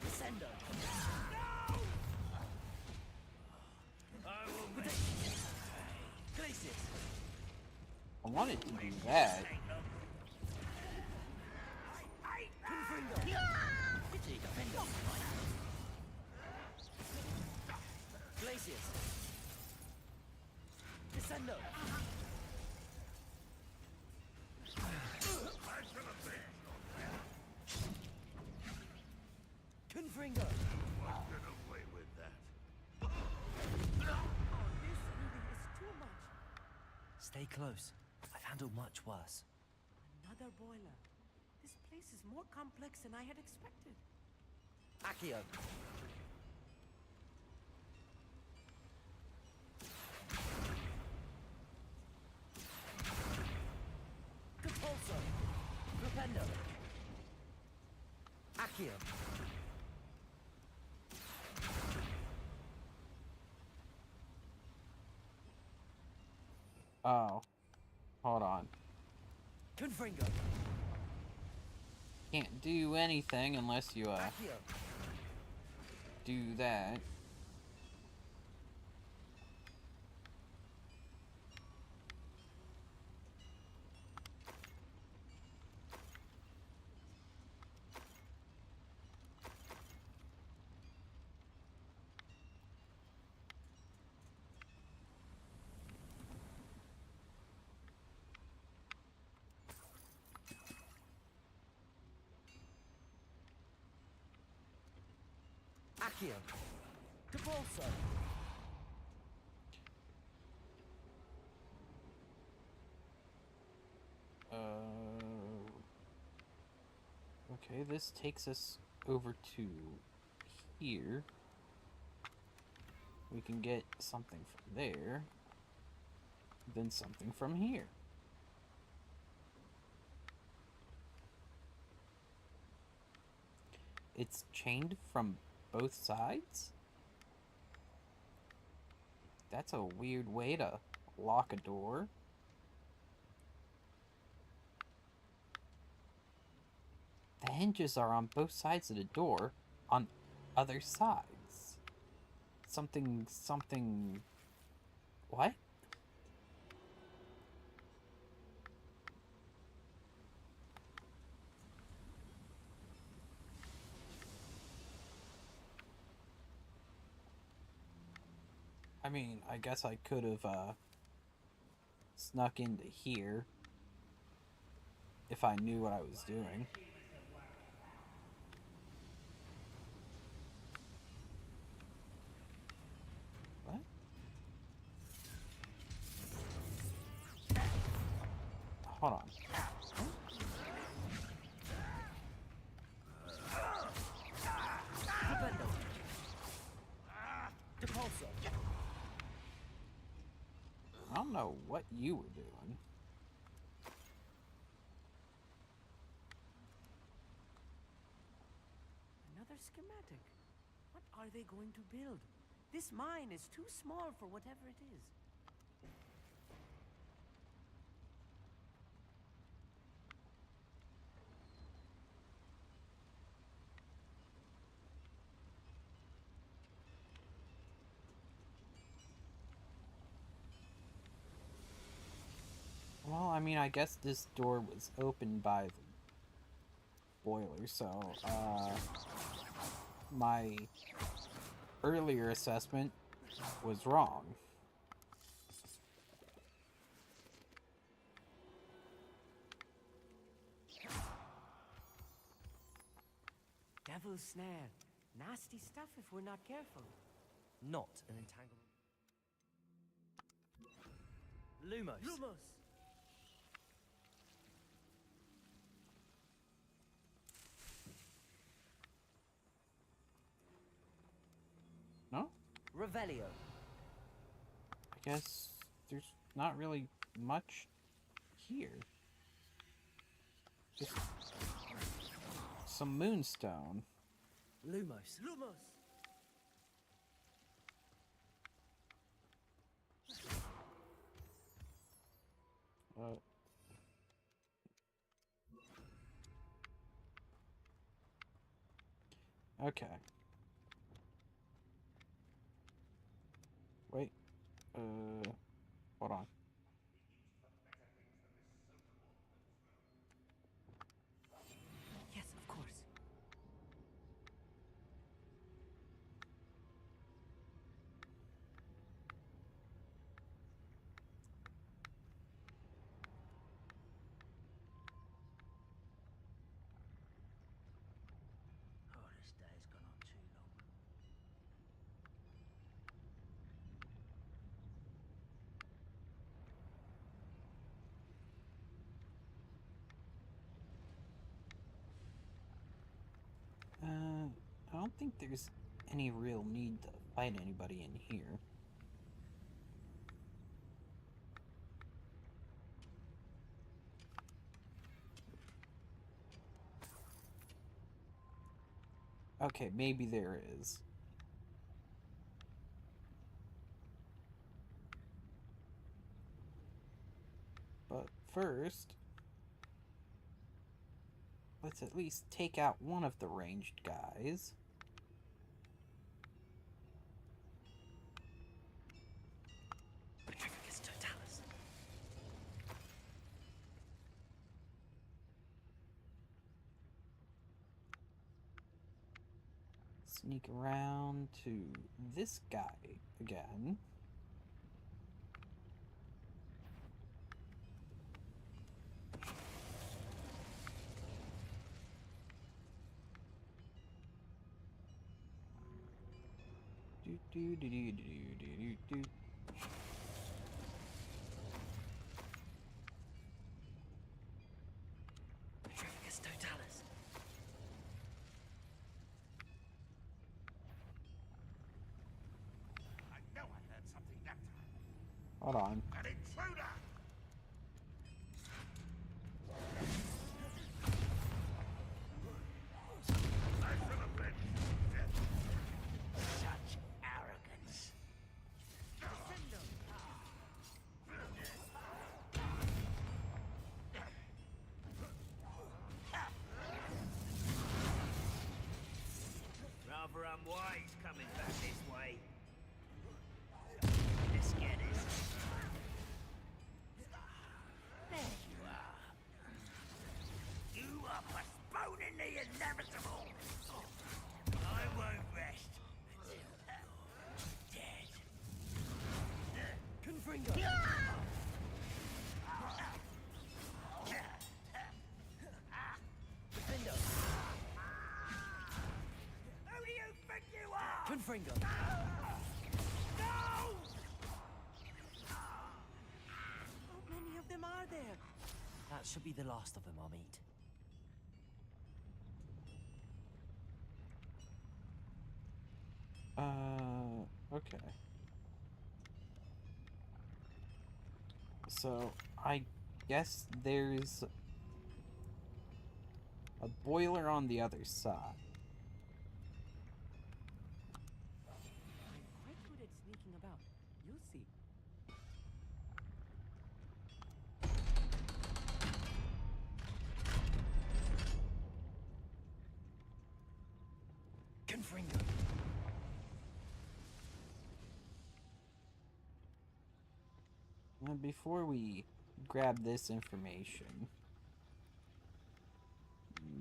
Descendo. I will make Glacius. I wanted to do that. Confringo. Pity defender. Glacius. Descendo. Confringo. Away with that. Oh, this really is too much. Stay close. I've handled much worse. Another boiler. This place is more complex than I had expected. Accio. Capulso. Propendo. Accio. Oh. Hold on. Confringo. Can't do anything unless you, Accio. do that. Accio. Depulso. Okay, this takes us over to here. We can get something from there, then something from here. It's chained from both sides? That's a weird way to lock a door. The hinges are on both sides of the door, on other sides. Something... What? I mean, I guess I could have, snuck into here if I knew what I was doing. What? Hold on. Propendo. Depulso. I don't know what you were doing. Another schematic. What are they going to build? This mine is too small for whatever it is. Well, I mean, I guess this door was opened by the boiler, so, my earlier assessment was wrong. Devil's snare. Nasty stuff if we're not careful. Not an entanglement. Lumos. Lumos! No? Revelio. I guess there's not really much here. Just some moonstone. Lumos. Lumos! Okay. Wait. Hold on. Yes, of course. Oh, this day's gone on too long. I don't think there's any real need to fight anybody in here. Okay, maybe there is. But first, let's at least take out one of the ranged guys. Petrificus totalis. Sneak around to this guy again. Petrificus totalis. I know I heard something that time. Hold on. An intruder! I should have been dead. Such arrogance. Rather unwise coming back this way. Let's get it. There you are. You are postponing the inevitable. I won't rest until dead. Confringo! Defendo! Who do you think you are? Confringo! No! How many of them are there? That should be the last of them, Amit. Okay. So, I guess there's a boiler on the other side. I'm quite good at sneaking about. You'll see. Confringo! Before we grab this information,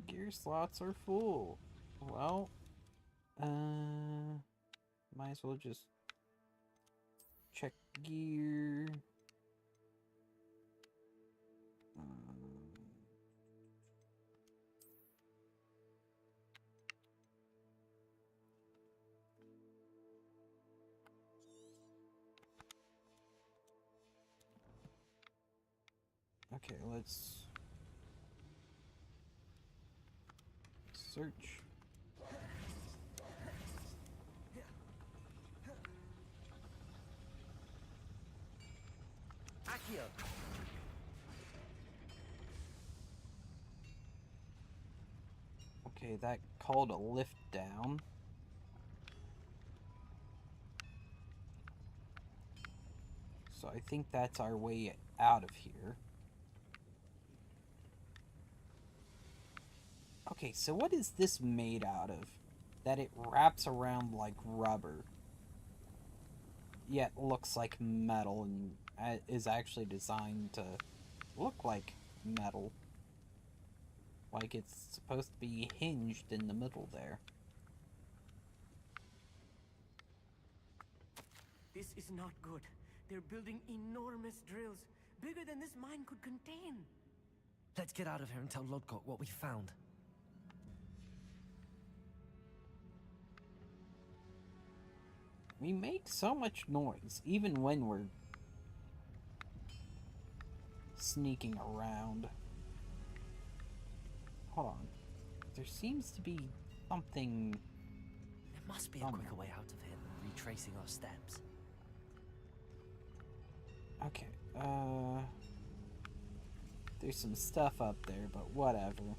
gear slots are full. Well, might as well just check gear. Okay, let's search. Accio! Okay, that called a lift down. So I think that's our way out of here. Okay, so what is this made out of? That it wraps around like rubber, yet looks like metal and is actually designed to look like metal. Like it's supposed to be hinged in the middle there. This is not good. They're building enormous drills, bigger than this mine could contain. Let's get out of here and tell Lodgok what we found. We make so much noise, even when we're sneaking around. Hold on. There seems to be something... There must be a quicker way out of here than retracing our steps. Okay, there's some stuff up there, but whatever.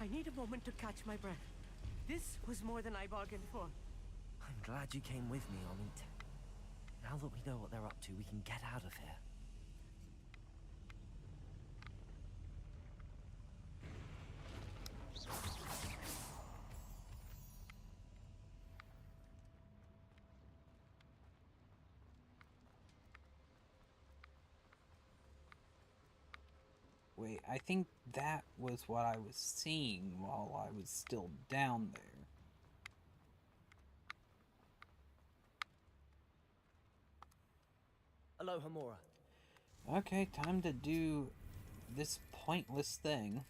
I need a moment to catch my breath. This was more than I bargained for. I'm glad you came with me, Amit. Now that we know what they're up to, we can get out of here. Wait, I think that was what I was seeing while I was still down there. Aloha, Mora. Okay, time to do this pointless thing.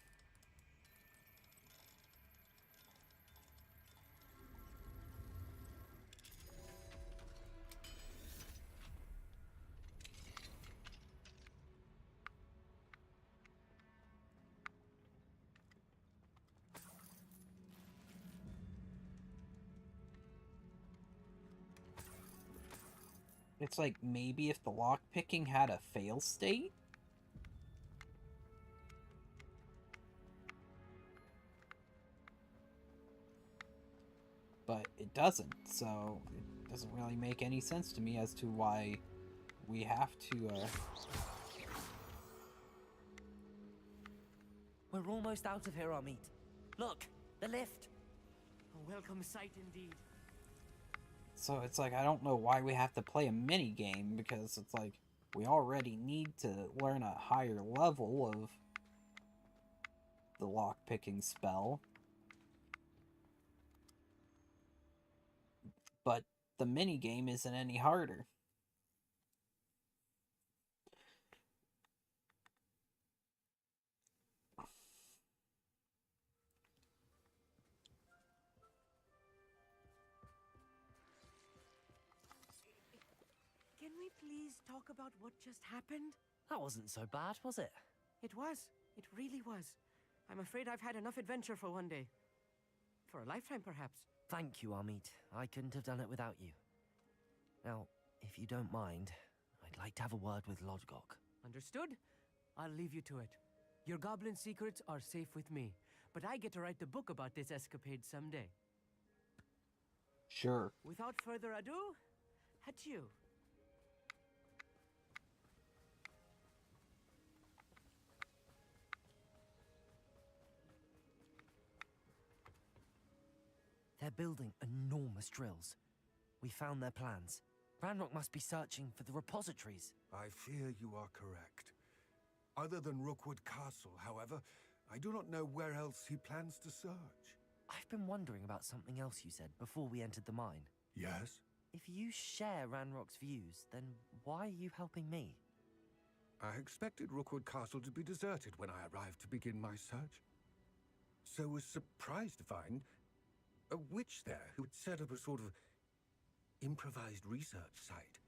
It's like maybe if the lockpicking had a fail state. But it doesn't, so it doesn't really make any sense to me as to why we have to, We're almost out of here, Amit. Look, the lift. A welcome sight indeed. So it's like, I don't know why we have to play a mini game, because it's like, we already need to learn a higher level of the lockpicking spell. But the mini game isn't any harder. Can we please talk about what just happened? That wasn't so bad, was it? It was. It really was. I'm afraid I've had enough adventure for one day. For a lifetime, perhaps. Thank you, Amit. I couldn't have done it without you. Now, if you don't mind, I'd like to have a word with Lodgok. Understood? I'll leave you to it. Your goblin secrets are safe with me, but I get to write the book about this escapade someday. Sure. Without further ado, adieu. They're building enormous drills. We found their plans. Ranrock must be searching for the repositories. I fear you are correct. Other than Rookwood Castle, however, I do not know where else he plans to search. I've been wondering about something else you said before we entered the mine. Yes? If you share Ranrock's views, then why are you helping me? I expected Rookwood Castle to be deserted when I arrived to begin my search. So was surprised to find a witch there who had set up a sort of improvised research site.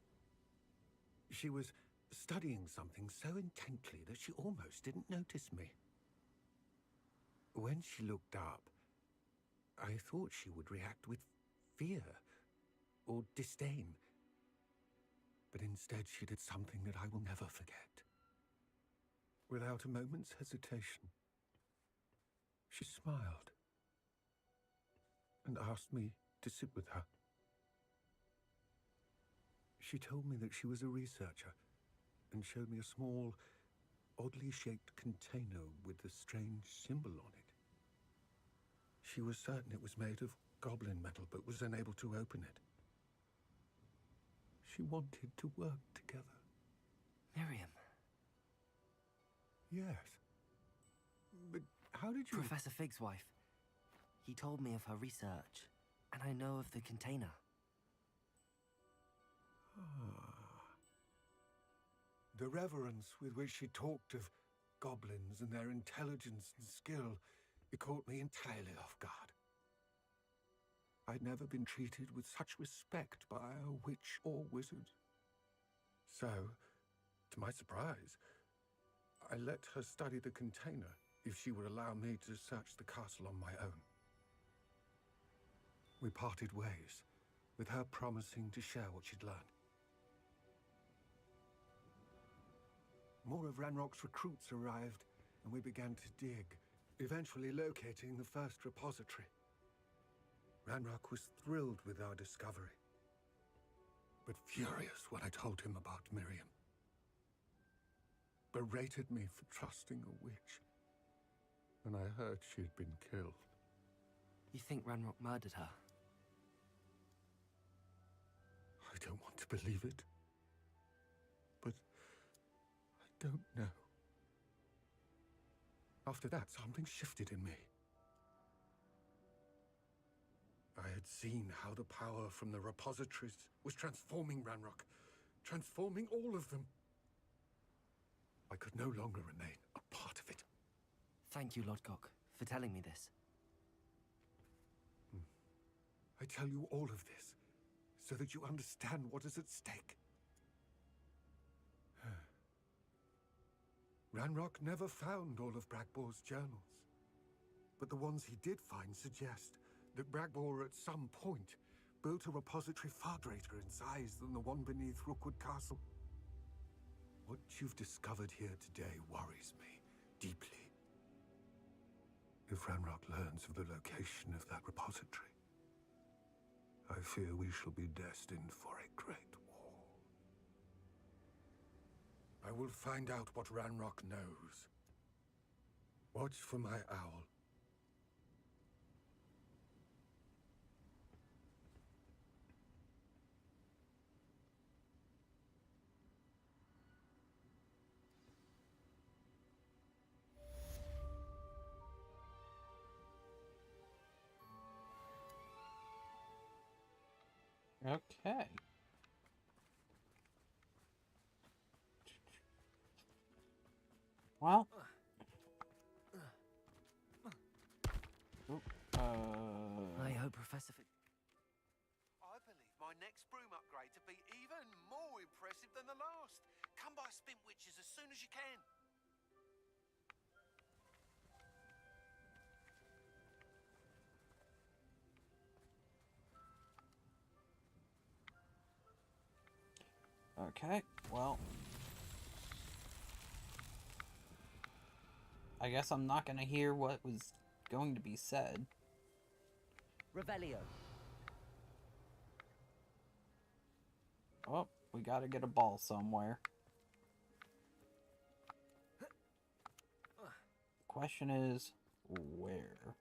She was studying something so intently that she almost didn't notice me. When she looked up, I thought she would react with fear or disdain. But instead she did something that I will never forget. Without a moment's hesitation, she smiled and asked me to sit with her. She told me that she was a researcher and showed me a small, oddly shaped container with a strange symbol on it. She was certain it was made of goblin metal, but was unable to open it. She wanted to work together. Miriam. Yes. But how did you... Professor Fig's wife. He told me of her research, and I know of the container. The reverence with which she talked of goblins and their intelligence and skill, it caught me entirely off guard. I'd never been treated with such respect by a witch or wizard. So, to my surprise, I let her study the container if she would allow me to search the castle on my own. We parted ways, with her promising to share what she'd learned. More of Ranrock's recruits arrived, and we began to dig, eventually locating the first repository. Ranrock was thrilled with our discovery, but furious when I told him about Miriam. Berated me for trusting a witch, when I heard she had been killed. You think Ranrock murdered her? I don't want to believe it, but I don't know. After that, something shifted in me. I had seen how the power from the repositories was transforming Ranrock, transforming all of them. I could no longer remain a part of it. Thank you, Lodgok, for telling me this. I tell you all of this so that you understand what is at stake. Ranrock never found all of Bragbor's journals, but the ones he did find suggest that Bragbor at some point built a repository far greater in size than the one beneath Rookwood Castle. What you've discovered here today worries me deeply. If Ranrock learns of the location of that repository, I fear we shall be destined for a great war. I will find out what Ranrock knows. Watch for my owl. Okay. Well. Oop, I hope Professor I believe my next broom upgrade to be even more impressive than the last. Come by Spintwitches as soon as you can. Okay, well. I guess I'm not gonna hear what was going to be said. Revelio. Oh, we gotta get a ball somewhere. The question is, where?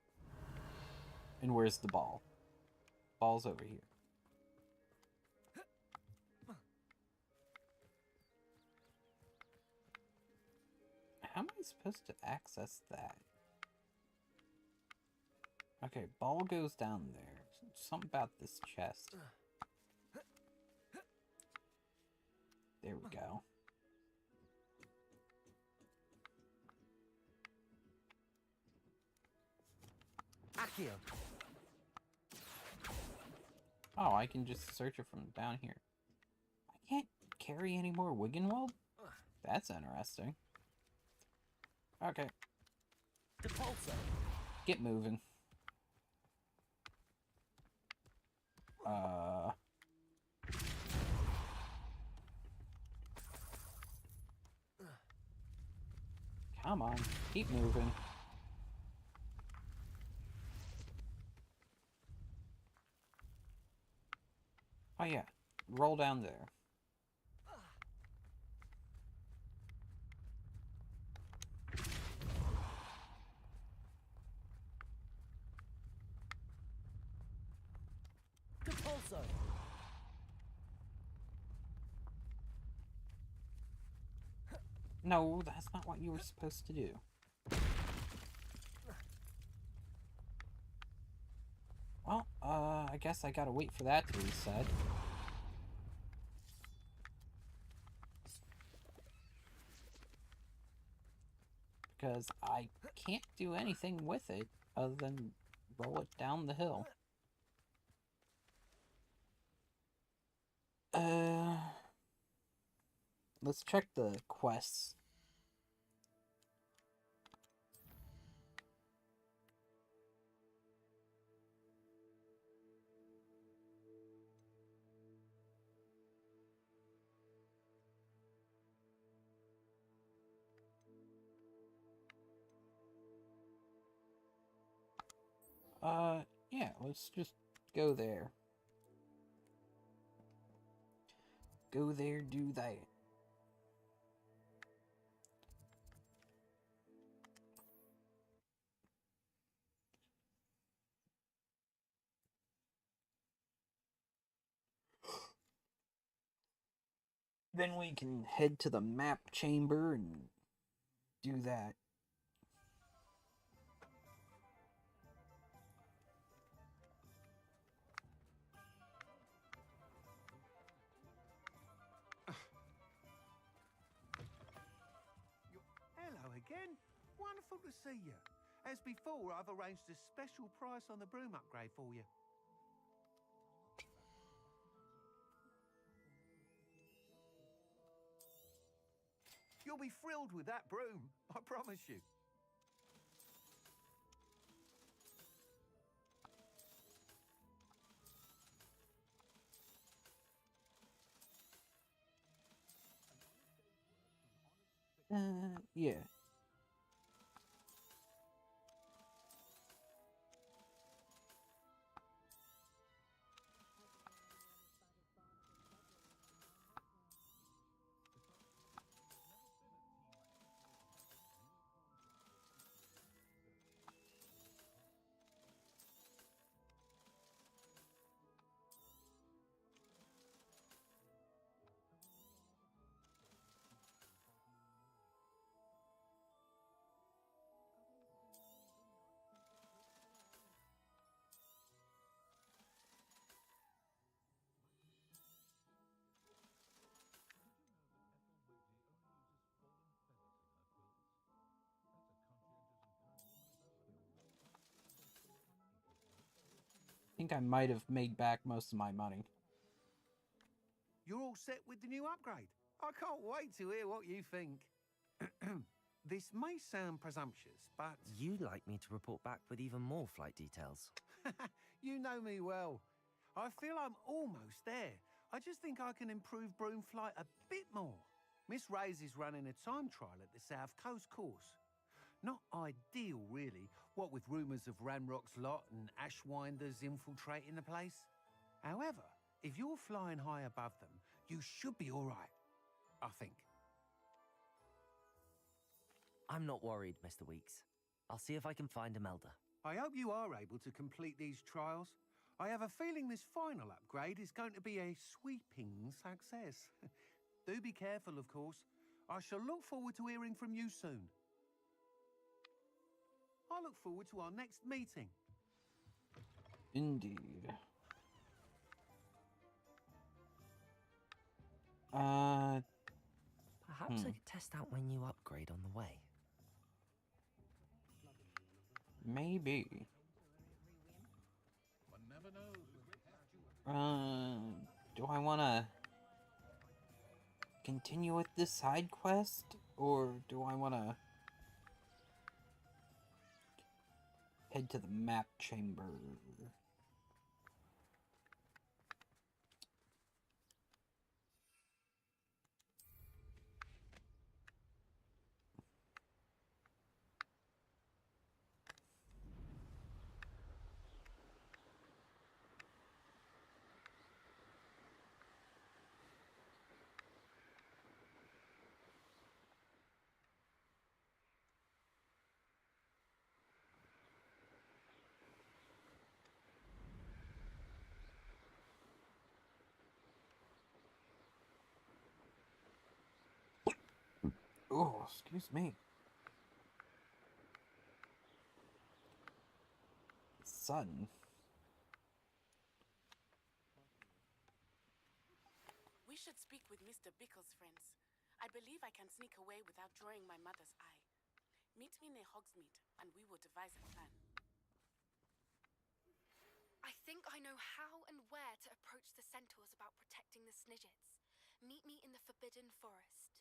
And where's the ball? Ball's over here. How am I supposed to access that? Okay, ball goes down there. Something about this chest. There we go. Accio. Oh, I can just search it from down here. I can't carry any more Wiggenweld? That's interesting. Okay. Depulso. Get moving. Come on, keep moving. Oh yeah, roll down there. Depulso. No, that's not what you were supposed to do. Well, I guess I gotta wait for that to reset. Because I can't do anything with it other than roll it down the hill. Let's check the quests. Yeah, let's just go there. Go there, do that. Then we can head to the map chamber and do that. Hello again. Wonderful to see you. As before, I've arranged a special price on the broom upgrade for you. You'll be thrilled with that broom, I promise you. Yeah. I think I might have made back most of my money. You're all set with the new upgrade. I can't wait to hear what you think. This may sound presumptuous, but You'd like me to report back with even more flight details. you know me well. I feel I'm almost there. I just think I can improve broom flight a bit more. Miss Ray's is running a time trial at the South Coast course. Not ideal, really, what with rumours of Ranrock's lot and Ashwinders infiltrating the place. However, if you're flying high above them, you should be all right, I think. I'm not worried, Mr. Weeks. I'll see if I can find Imelda. I hope you are able to complete these trials. I have a feeling this final upgrade is going to be a sweeping success. Do be careful, of course. I shall look forward to hearing from you soon. I look forward to our next meeting. Indeed. Perhaps I could test out my new upgrade on the way. Maybe. Do I want to continue with this side quest, or do I want to head to the map chamber? Oh, excuse me. Son. We should speak with Mr. Bickle's friends. I believe I can sneak away without drawing my mother's eye. Meet me near Hogsmeade, and we will devise a plan. I think I know how and where to approach the centaurs about protecting the Snidgets. Meet me in the Forbidden Forest.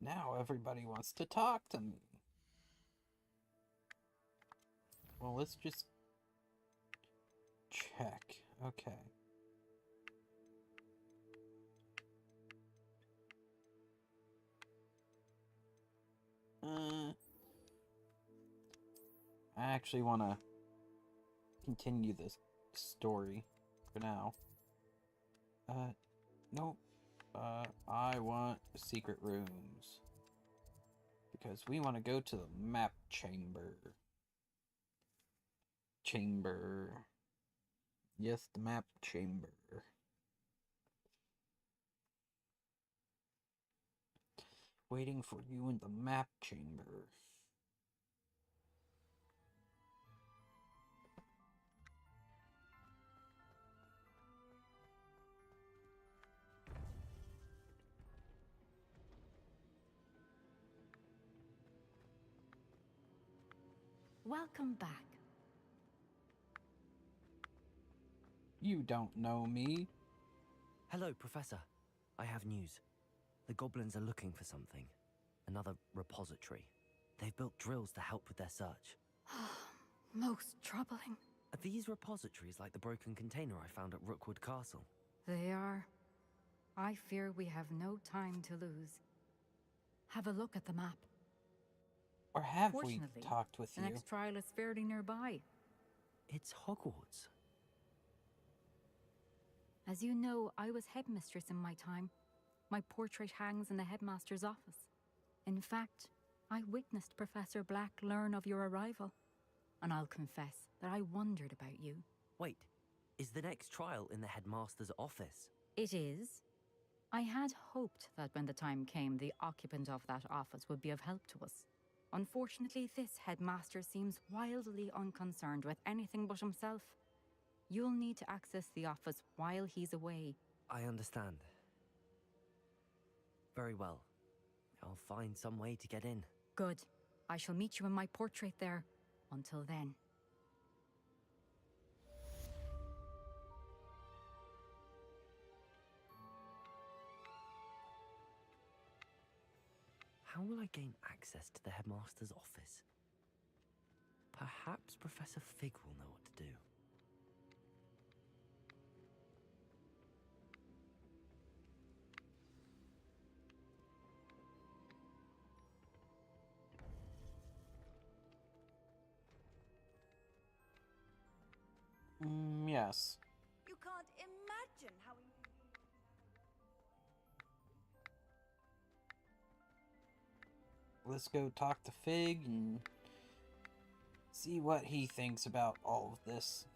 Now everybody wants to talk to me. Well, let's just check. Okay. I actually want to continue this story for now. Nope. I want secret rooms. Because we want to go to the map chamber. Yes, the map chamber. Waiting for you in the map chamber. Welcome back. You don't know me. Hello, Professor. I have news. The goblins are looking for something. Another repository. They've built drills to help with their search. Most troubling. Are these repositories like the broken container I found at Rookwood Castle? They are. I fear we have no time to lose. Have a look at the map. Or have we Fortunately, talked with the you? next trial is fairly nearby. It's Hogwarts. As you know, I was headmistress in my time. My portrait hangs in the headmaster's office. In fact, I witnessed Professor Black learn of your arrival. And I'll confess that I wondered about you. Wait, is the next trial in the headmaster's office? It is. I had hoped that when the time came, the occupant of that office would be of help to us. Unfortunately, this headmaster seems wildly unconcerned with anything but himself. You'll need to access the office while he's away. I understand. Very well. I'll find some way to get in. Good. I shall meet you in my portrait there. Until then. How will I gain access to the headmaster's office? Perhaps Professor Fig will know what to do. Yes. You can't imagine how Let's go talk to Fig and see what he thinks about all of this.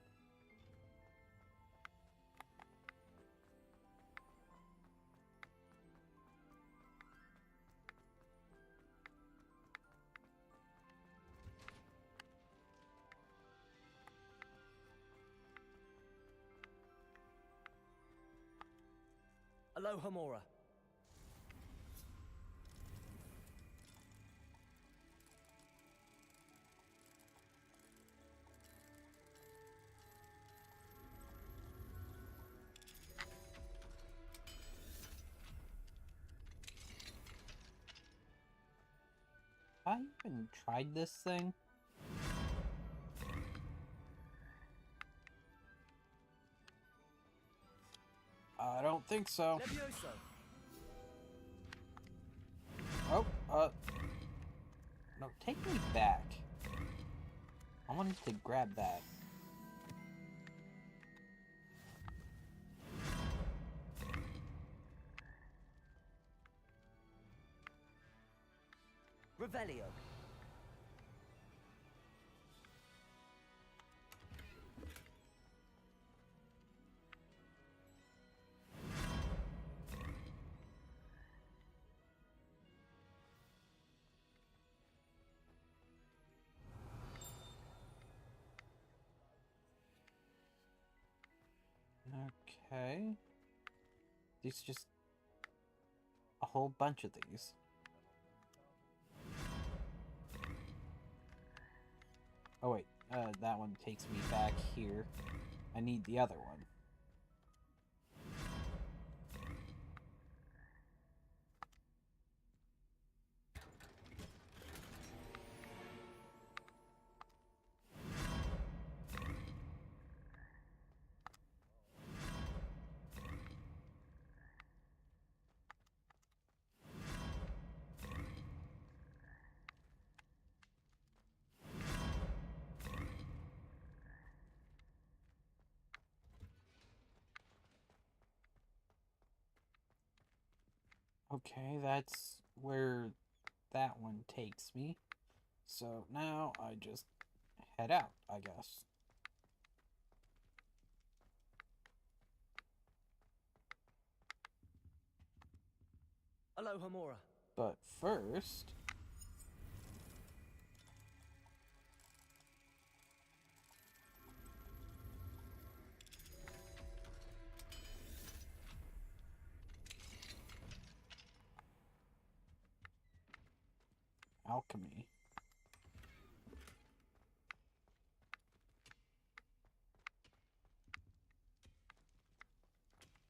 Aloha, Mora. I even tried this thing. I don't think so. Oh, no, take me back. I wanted to grab that. Revelio. Okay. These just a whole bunch of these. Oh wait, that one takes me back here. I need the other one. Okay, that's where that one takes me. So now I just head out, I guess. Aloha, Mora. But first... alchemy.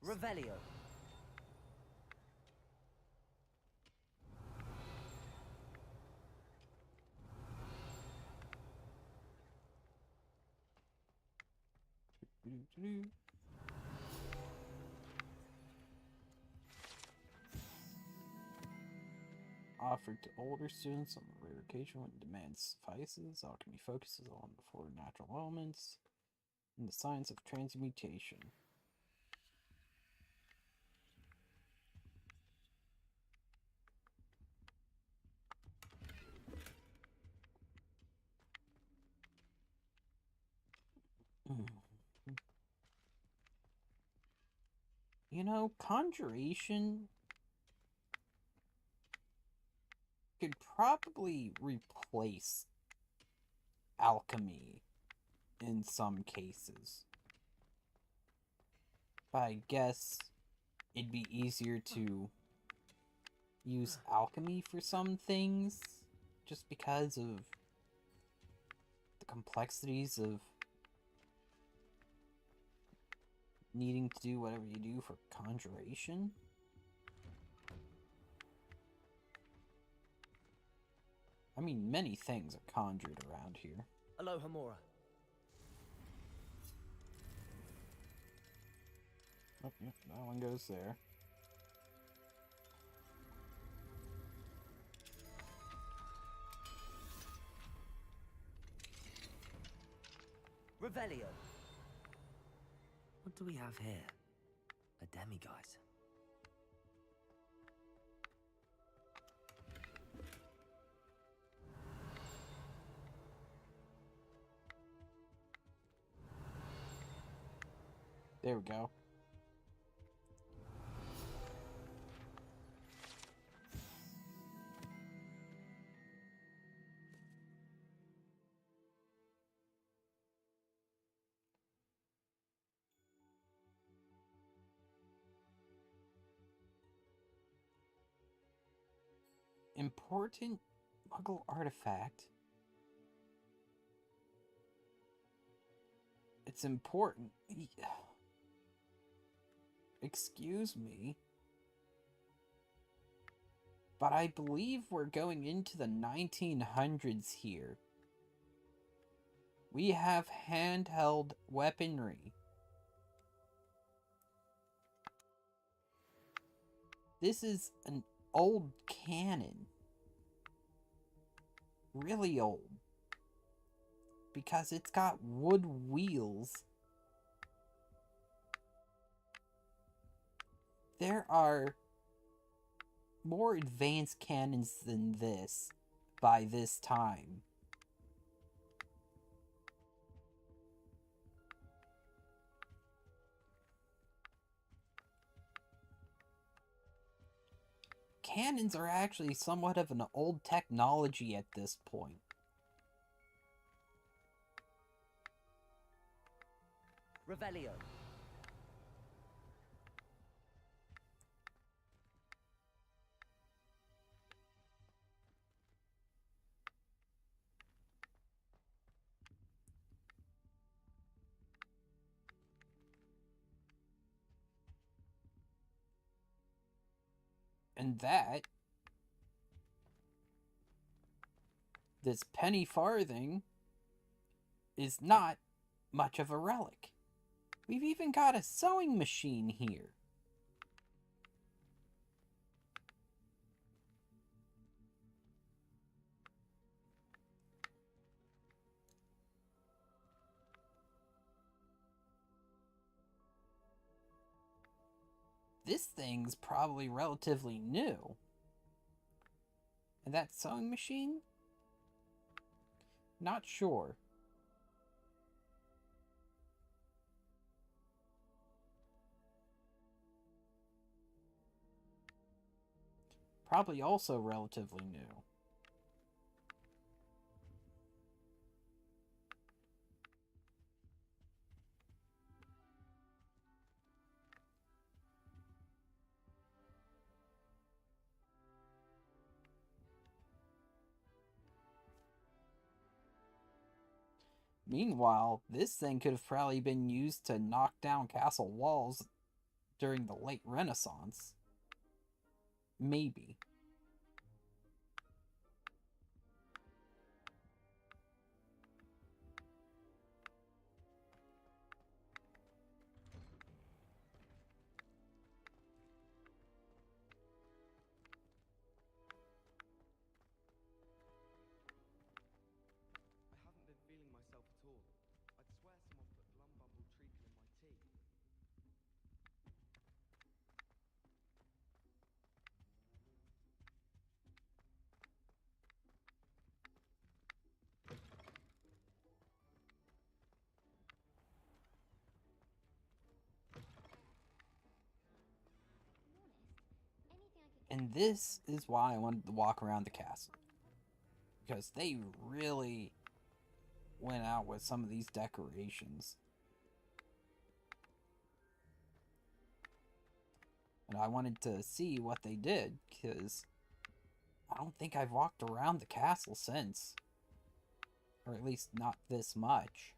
Revelio. offered to older students on the rare occasion when demand suffices. Alchemy focuses on the four natural elements and the science of transmutation. You know, conjuration could probably replace alchemy in some cases. But I guess it'd be easier to use alchemy for some things just because of the complexities of needing to do whatever you do for conjuration. I mean, many things are conjured around here. Aloha, Mora. Oh, yep, that one goes there. Revelio. What do we have here? A demiguise. There we go. Important Muggle artifact. It's important. Excuse me. But I believe we're going into the 1900s here. We have handheld weaponry. This is an old cannon. Really old. Because it's got wood wheels. There are more advanced cannons than this by this time. Cannons are actually somewhat of an old technology at this point. Revelio. And that, this penny farthing, is not much of a relic. We've even got a sewing machine here. This thing's probably relatively new. And that sewing machine? Not sure. Probably also relatively new. Meanwhile, this thing could have probably been used to knock down castle walls during the late Renaissance. Maybe. And this is why I wanted to walk around the castle. Because they really went out with some of these decorations. And I wanted to see what they did, because I don't think I've walked around the castle since. Or at least not this much.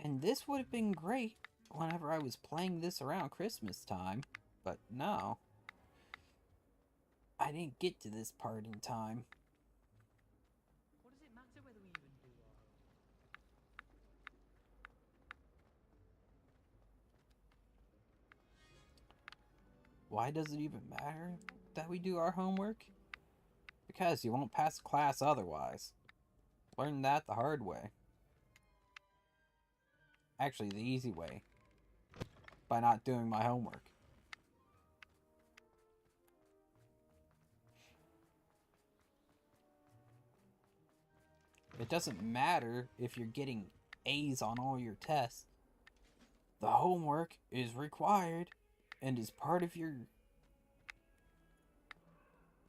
And this would have been great whenever I was playing this around Christmas time, but no. I didn't get to this part in time. What does it matter whether we even do our Why does it even matter that we do our homework? Because you won't pass class otherwise. Learn that the hard way. Actually, the easy way. By not doing my homework. It doesn't matter if you're getting A's on all your tests. The homework is required and is part of your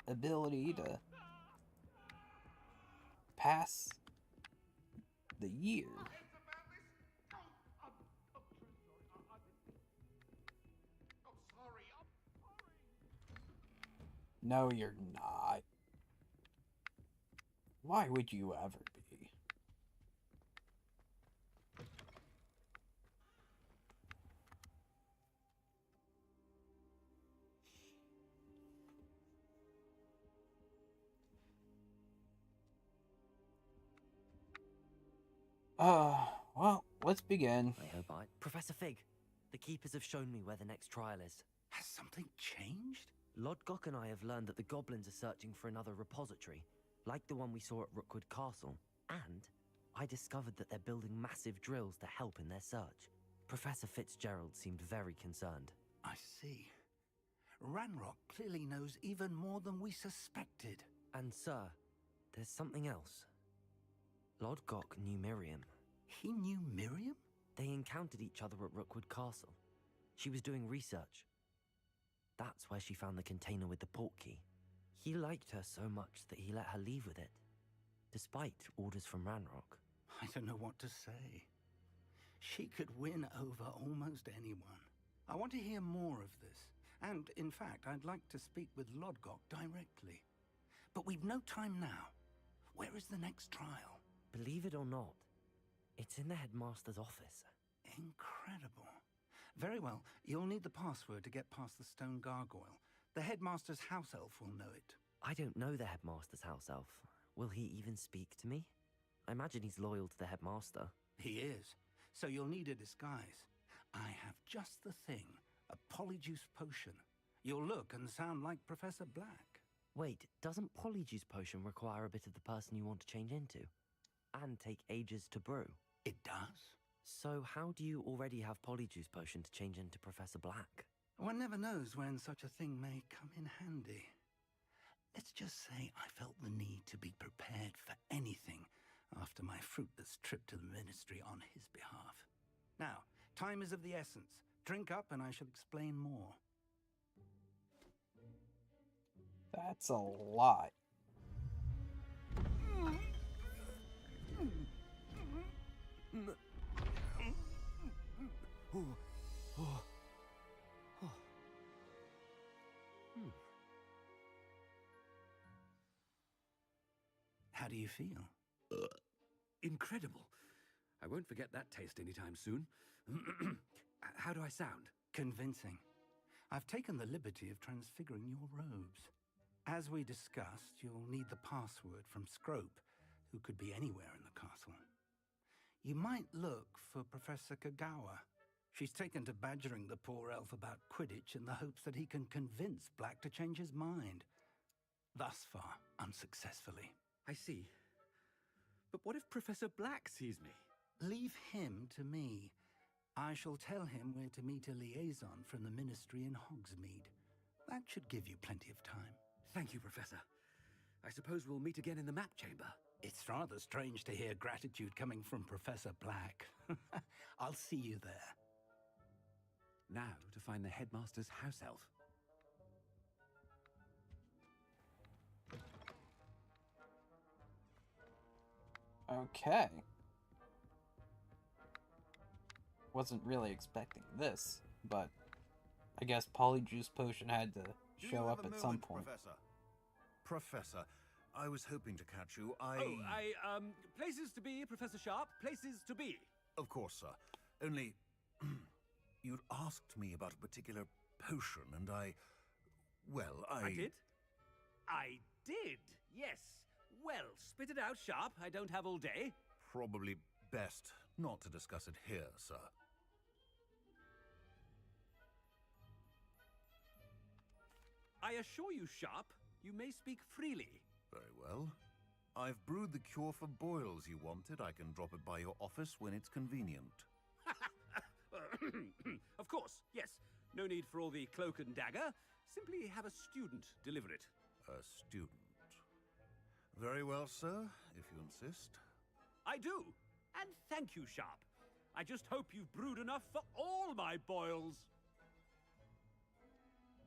ability to pass the year. No, you're not. Why would you ever be? Well, let's begin. I hope Professor Fig, the keepers have shown me where the next trial is. Has something changed? Lodgok and I have learned that the goblins are searching for another repository, like the one we saw at Rookwood Castle. And I discovered that they're building massive drills to help in their search. Professor Fitzgerald seemed very concerned. I see. Ranrock clearly knows even more than we suspected. And sir, there's something else. Lodgok knew Miriam. He knew Miriam? They encountered each other at Rookwood Castle. She was doing research. That's where she found the container with the port key. He liked her so much that he let her leave with it, despite orders from Ranrock. I don't know what to say. She could win over almost anyone. I want to hear more of this. And, in fact, I'd like to speak with Lodgok directly. But we've no time now. Where is the next trial? Believe it or not, it's in the headmaster's office. Incredible. Very well, you'll need the password to get past the stone gargoyle. The headmaster's house elf will know it. I don't know the headmaster's house elf. Will he even speak to me? I imagine he's loyal to the headmaster. He is. So you'll need a disguise. I have just the thing. A polyjuice potion. You'll look and sound like Professor Black. Wait, doesn't Polyjuice Potion require a bit of the person you want to change into? And take ages to brew? It does. So how do you already have Polyjuice Potion to change into Professor Black? One never knows when such a thing may come in handy. Let's just say I felt the need to be prepared for anything after my fruitless trip to the Ministry on his behalf. Now, time is of the essence. Drink up and I shall explain more. That's a lot. How do you feel? Incredible. I won't forget that taste anytime soon. How do I sound? Convincing. I've taken the liberty of transfiguring your robes. As we discussed, you'll need the password from Scrope, who could be anywhere in the castle. You might look for Professor Kagawa. She's taken to badgering the poor elf about Quidditch in the hopes that he can convince Black to change his mind. Thus far, unsuccessfully. I see. But what if Professor Black sees me? Leave him to me. I shall tell him where to meet a liaison from the Ministry in Hogsmeade. That should give you plenty of time. Thank you, Professor. I suppose we'll meet again in the map chamber. It's rather strange to hear gratitude coming from Professor Black. I'll see you there. Now to find the headmaster's house elf. Okay. Wasn't really expecting this, but I guess Polyjuice Potion had to show up at some point. Professor, I was hoping to catch you. Places to be, Professor Sharp. Places to be. Of course, sir. Only, you'd asked me about a particular potion, and I did? I did, yes. Well, spit it out, Sharp. I don't have all day. Probably best not to discuss it here, sir. I assure you, Sharp, you may speak freely. Very well. I've brewed the cure for boils you wanted. I can drop it by your office when it's convenient. Of course, yes. No need for all the cloak and dagger. Simply have a student deliver it. A student. Very well, sir, if you insist. I do. And thank you, Sharp. I just hope you've brewed enough for all my boils.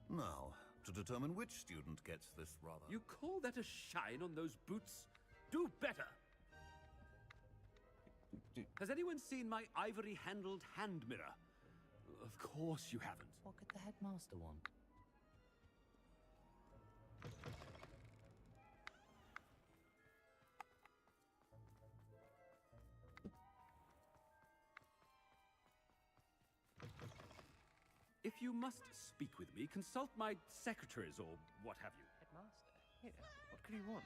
Now, to determine which student gets this rather... You call that a shine on those boots? Do better! Has anyone seen my ivory-handled hand mirror? Of course you haven't. What could the headmaster want? If you must speak with me, consult my secretaries or what have you. Headmaster? Yeah, what could he want?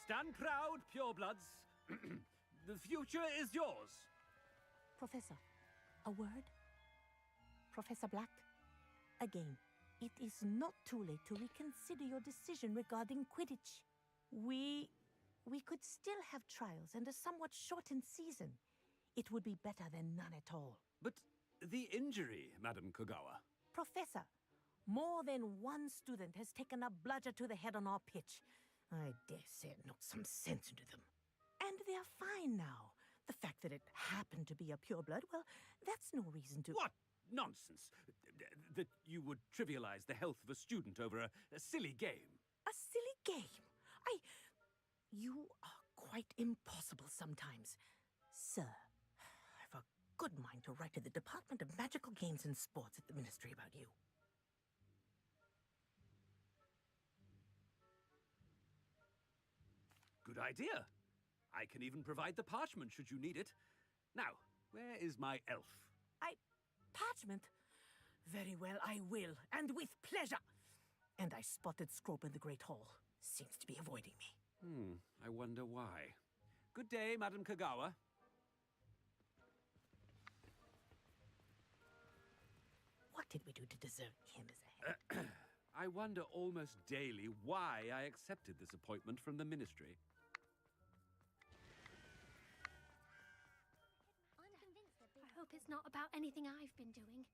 Stand proud, purebloods. The future is yours. Professor, a word? Professor Black, again, it is not too late to reconsider your decision regarding Quidditch. We could still have trials and a somewhat shortened season. It would be better than none at all. But the injury, Madam Kogawa. Professor, more than one student has taken a bludger to the head on our pitch. I dare say it knocked some sense into them. And they're fine now. The fact that it happened to be a pureblood, well, that's no reason to... What nonsense! That you would trivialize the health of a student over a silly game. A silly game? You are quite impossible sometimes. Sir, I've a good mind to write to the Department of Magical Games and Sports at the Ministry about you. Good idea. I can even provide the parchment should you need it. Now, where is my elf? Parchment? Very well, I will, and with pleasure. And I spotted Scrope in the Great Hall. Seems to be avoiding me. I wonder why. Good day, Madam Kogawa. What did we do to deserve him as a head? I wonder almost daily why I accepted this appointment from the Ministry. I hope it's not about anything I've been doing.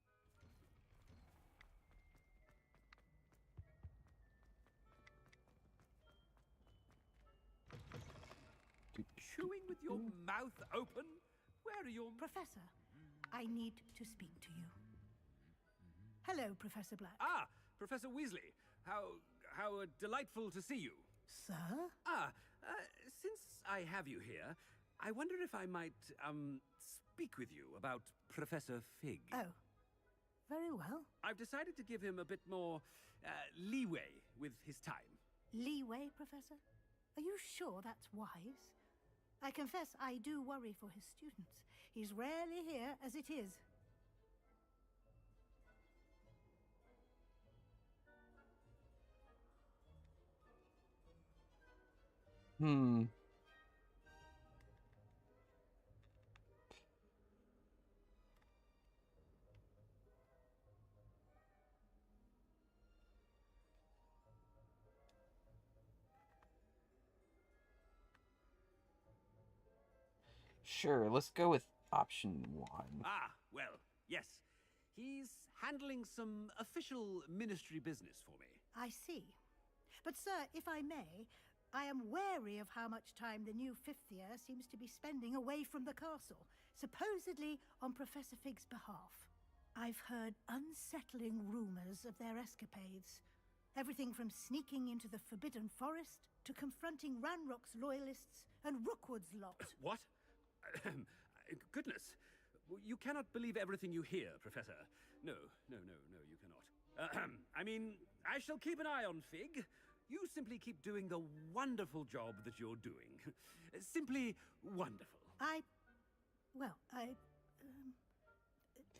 Chewing with your mouth open? Where are your... Professor, I need to speak to you. Hello, Professor Black. Ah, Professor Weasley. How delightful to see you. Sir? Since I have you here, I wonder if I might, speak with you about Professor Fig. Oh, very well. I've decided to give him a bit more, leeway with his time. Leeway, Professor? Are you sure that's wise? I confess I do worry for his students. He's rarely here as it is. Sure, let's go with option 1. Ah, well, yes. He's handling some official ministry business for me. I see. But, sir, if I may, I am wary of how much time the new fifth year seems to be spending away from the castle, supposedly on Professor Fig's behalf. I've heard unsettling rumors of their escapades. Everything from sneaking into the Forbidden Forest to confronting Ranrock's loyalists and Rookwood's lot. What? Goodness. You cannot believe everything you hear, Professor. No, you cannot. I mean, I shall keep an eye on Fig. You simply keep doing the wonderful job that you're doing. Simply wonderful.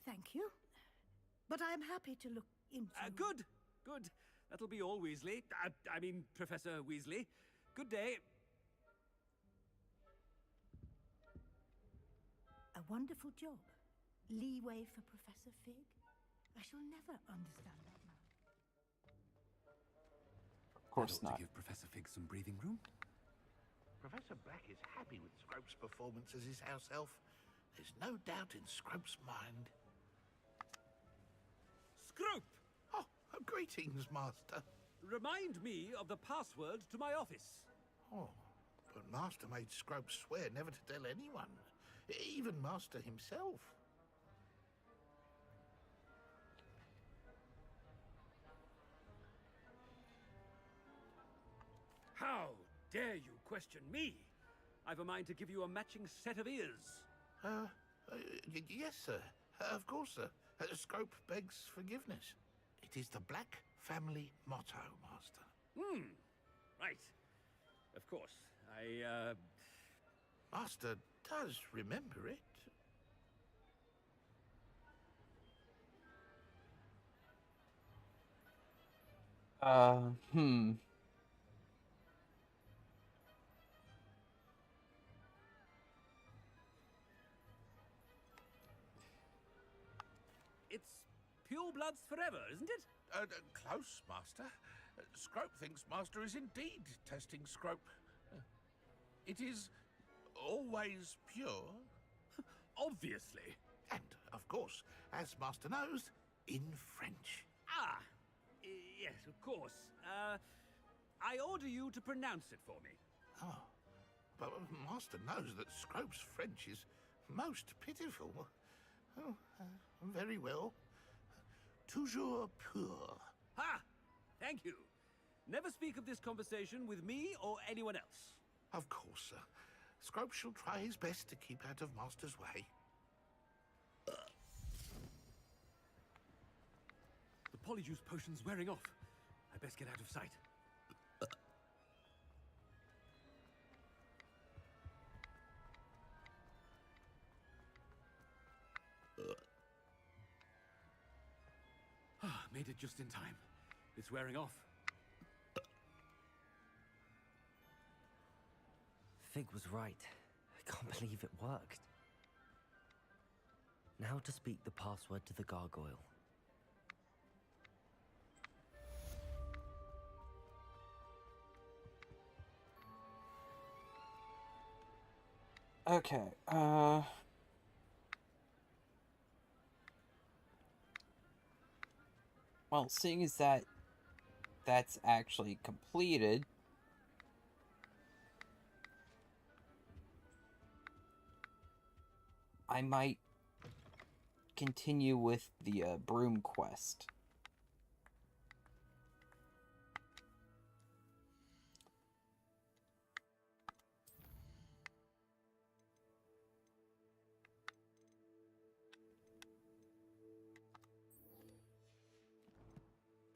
Thank you. But I'm happy to look into... Good. That'll be all, Weasley. I mean, Professor Weasley. Good day. A wonderful job. Leeway for Professor Fig. I shall never understand that man. Of course not. To give Professor Fig some breathing room. Professor Black is happy with Scrope's performance as his house elf. There's no doubt in Scrope's mind. Scrope! Oh, greetings, Master. Remind me of the password to my office. Oh, but Master made Scrope swear never to tell anyone. Even Master himself. How dare you question me? I've a mind to give you a matching set of ears. Yes, sir. Of course, sir. Scrope begs forgiveness. It is the Black family motto, Master. Right. Of course. Master does remember it. It's pure bloods forever, isn't it? Close, Master. Scrope thinks Master is indeed testing Scrope. It is always pure. Obviously. And, of course, as Master knows, in French. Yes, of course. I order you to pronounce it for me. Oh, but Master knows that Scrope's French is most pitiful. Oh, very well. Toujours pur. Ha! Thank you. Never speak of this conversation with me or anyone else. Of course, sir. Scrope shall try his best to keep out of Master's way. The polyjuice potion's wearing off. I best get out of sight. Made it just in time. It's wearing off. Fig was right. I can't believe it worked. Now to speak the password to the gargoyle. Okay, well, seeing as that's actually completed, I might continue with the broom quest.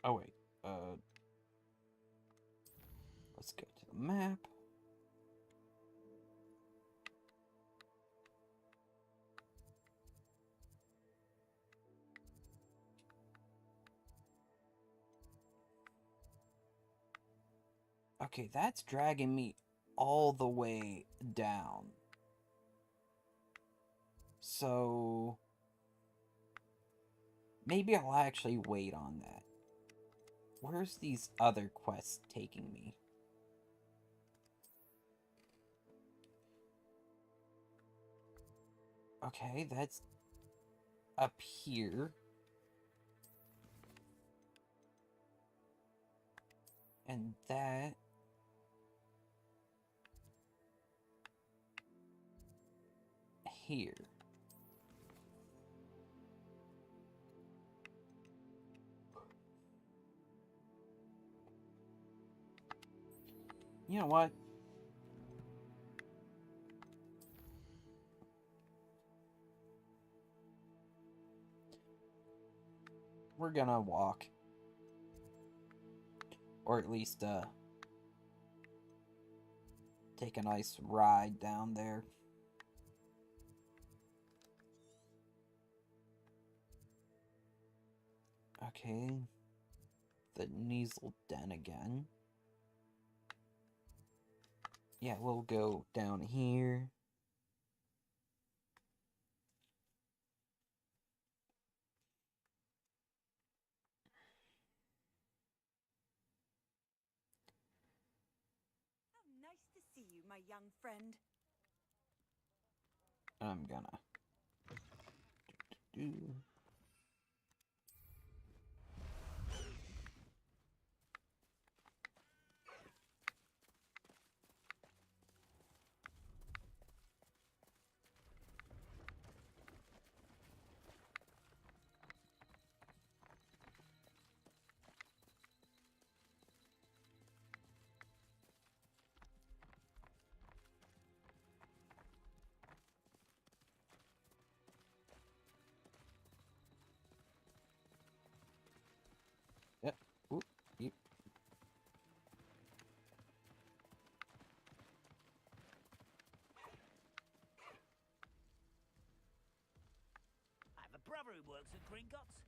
Oh wait, let's go to the map. Okay, that's dragging me all the way down. So maybe I'll actually wait on that. Where's these other quests taking me? Okay, that's up here. And that here. You know what? We're gonna walk. Or at least, take a nice ride down there. Okay. The Kneasel Den again. Yeah, we'll go down here. Nice to see you, my young friend. I'm gonna do. Yep. Oop. Yep. I have a brother who works at Gringotts.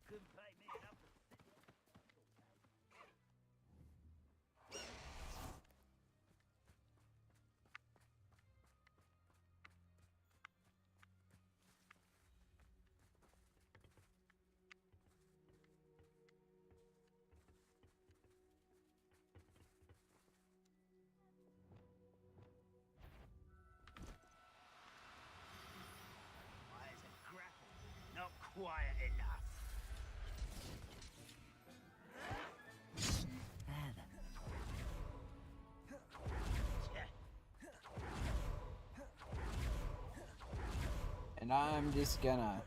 Couldn't pay me enough to sit here. Why is it grapple? Not quiet enough. And I'm just gonna.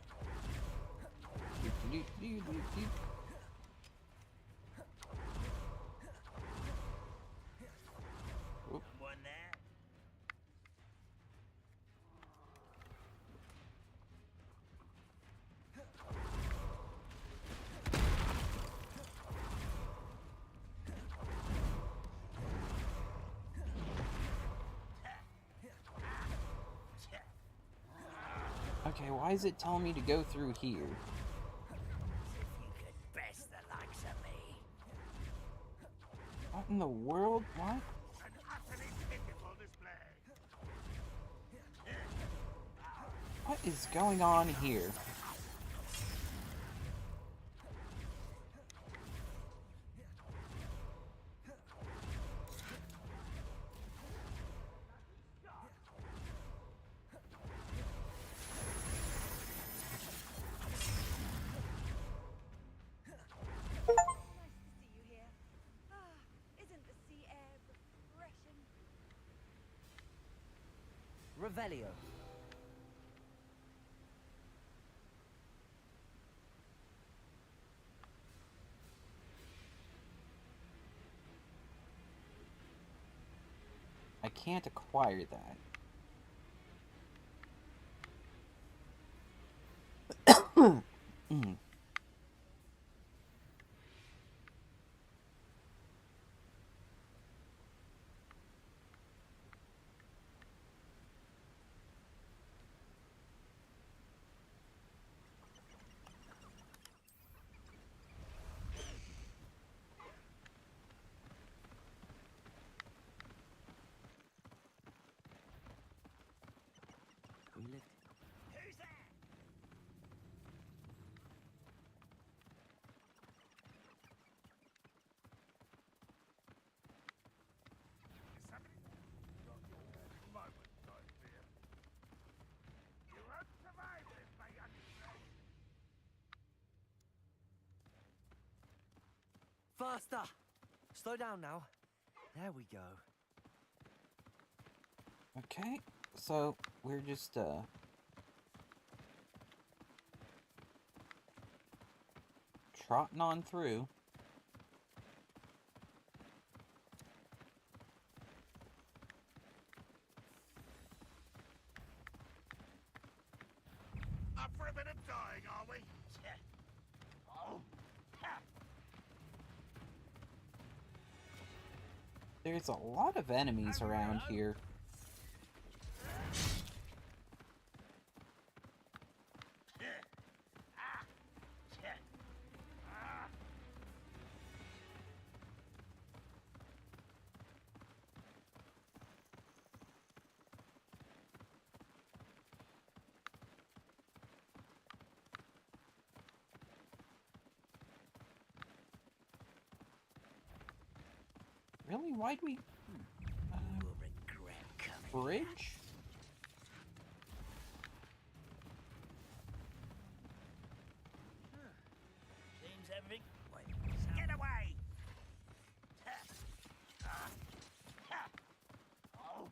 Oop. Someone there? Okay, why is it telling me to go through here? If you could best the likes of me. What in the world? What? An utterly pitiful display. What is going on here? Revelio. I can't acquire that. We lived. Who's there? Is somebody? Not your moment, I fear. You won't survive this, my young friend. Faster! Slow down now. There we go. Okay. So, we're just, trotting on through. Up for a bit of dying, are we? Oh. There's a lot of enemies around here. Really? Why'd we... bridge? Seems everything... Wait, get away! Oh.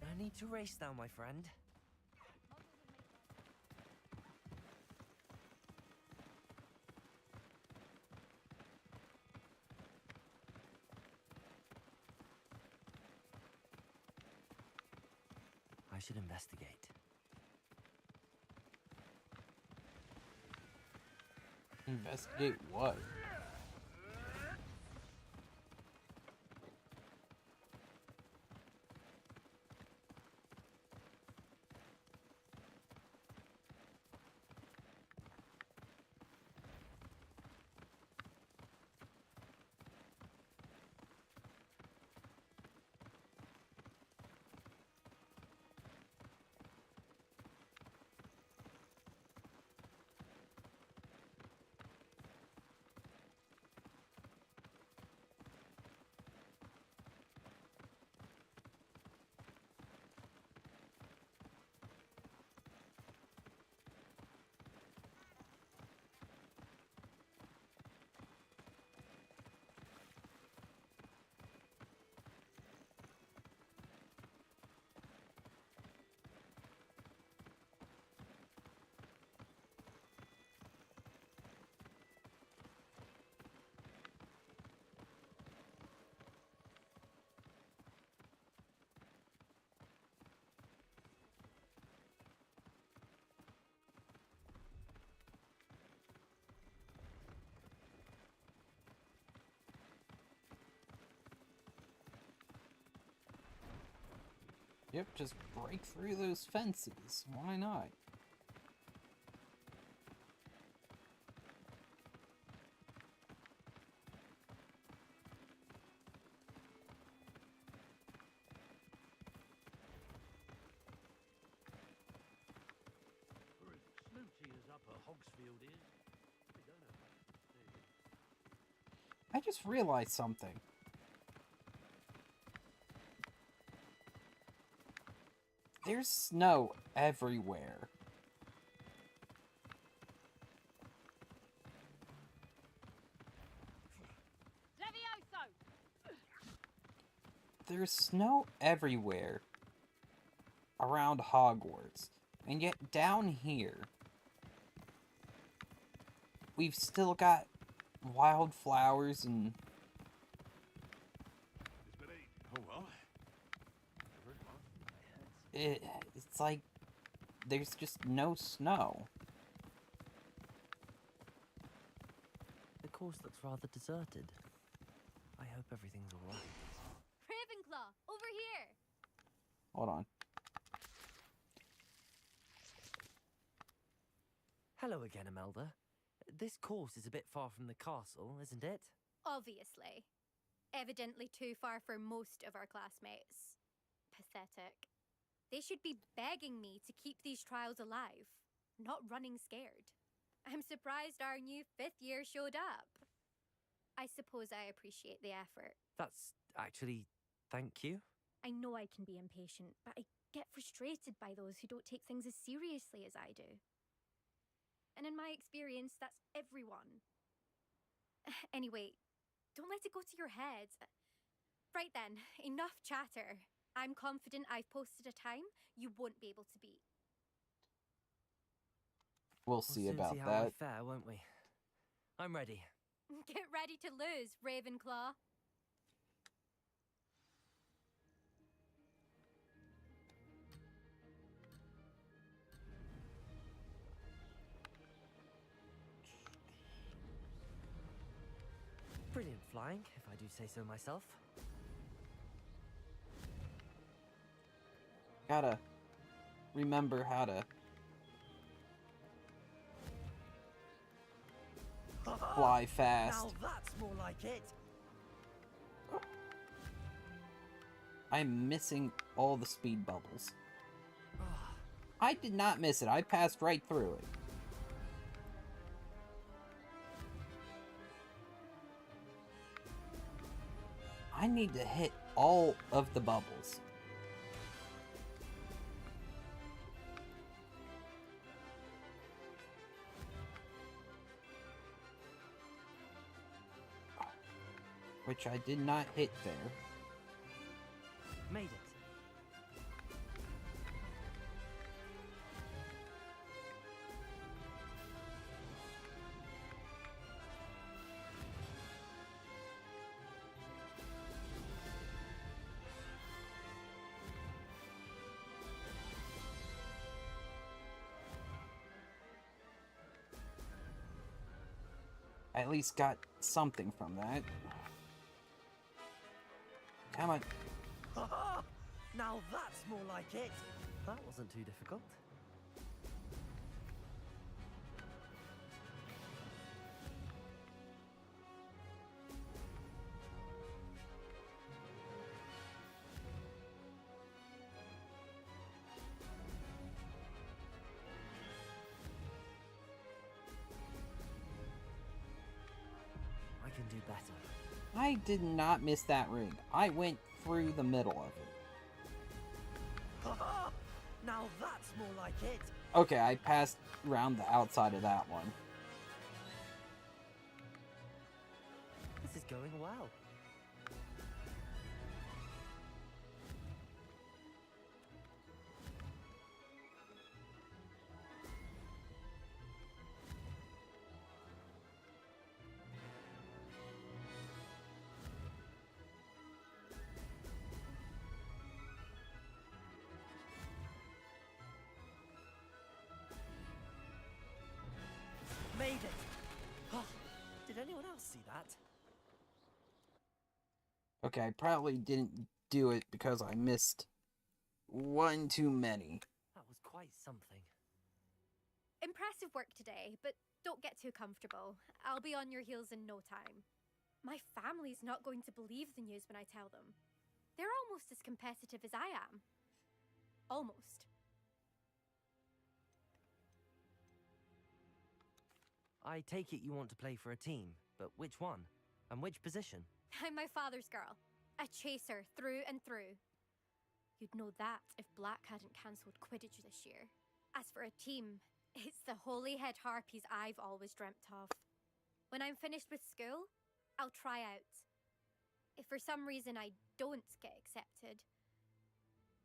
No need to race now, my friend. I should investigate. Investigate what? Yep, just break through those fences. Why not? For as snooty as Upper Hogsfield is, we don't know how to stay. I just realized something. There's snow everywhere. There's snow everywhere around Hogwarts. And yet down here, we've still got wildflowers and... Oh well. It's like there's just no snow. The course looks rather deserted. I hope everything's all right. Ravenclaw, over here! Hold on. Hello again, Imelda. This course is a bit far from the castle, isn't it? Obviously. Evidently too far for most of our classmates. Pathetic. They should be begging me to keep these trials alive, not running scared. I'm surprised our new 5th year showed up. I suppose I appreciate the effort. That's actually... thank you. I know I can be impatient, but I get frustrated by those who don't take things as seriously as I do. And in my experience, that's everyone. Anyway, don't let it go to your head. Right then, enough chatter. I'm confident I've posted a time you won't be able to beat. We'll see soon about see how I that. fare, won't we? I'm ready. Get ready to lose, Ravenclaw. Brilliant flying, if I do say so myself. Gotta remember how to fly fast. Now that's more like it. I'm missing all the speed bubbles. I did not miss it. I passed right through it. I need to hit all of the bubbles. Which I did not hit there. Made it. I at least got something from that. Come on. Now that's more like it. That wasn't too difficult. I can do better. I did not miss that ring. I went through the middle of it. Now that's more like it. Okay, I passed around the outside of that one. This is going well. Made it! Oh, did anyone else see that? Okay, I probably didn't do it because I missed one too many. That was quite something. Impressive work today, but don't get too comfortable. I'll be on your heels in no time. My family's not going to believe the news when I tell them. They're almost as competitive as I am. Almost. I take it you want to play for a team, but which one? And which position? I'm my father's girl. A chaser through and through. You'd know that if Black hadn't cancelled Quidditch this year. As for a team, it's the Holyhead Harpies I've always dreamt of. When I'm finished with school, I'll try out. If for some reason I don't get accepted,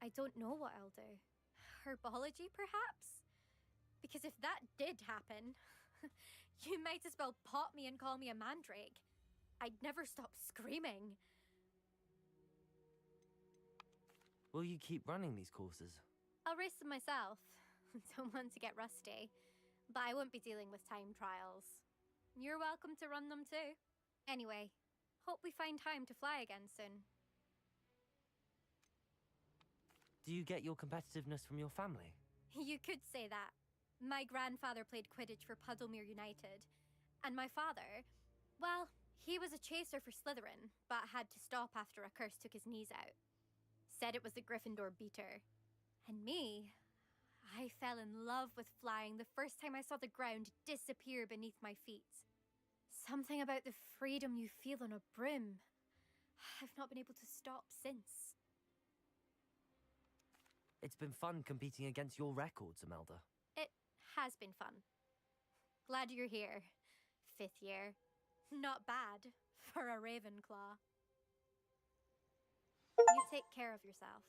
I don't know what I'll do. Herbology, perhaps? Because if that did happen, you might as well pop me and call me a mandrake. I'd never stop screaming. Will you keep running these courses? I'll race them myself. Don't want to get rusty. But I won't be dealing with time trials. You're welcome to run them too. Anyway, hope we find time to fly again soon. Do you get your competitiveness from your family? You could say that. My grandfather played Quidditch for Puddlemere United. And my father, well, he was a chaser for Slytherin, but had to stop after a curse took his knees out. Said it was the Gryffindor beater. And me, I fell in love with flying the first time I saw the ground disappear beneath my feet. Something about the freedom you feel on a broom. I've not been able to stop since. It's been fun competing against your records, Imelda. It has been fun. Glad you're here. 5th year. Not bad for a Ravenclaw. You take care of yourself.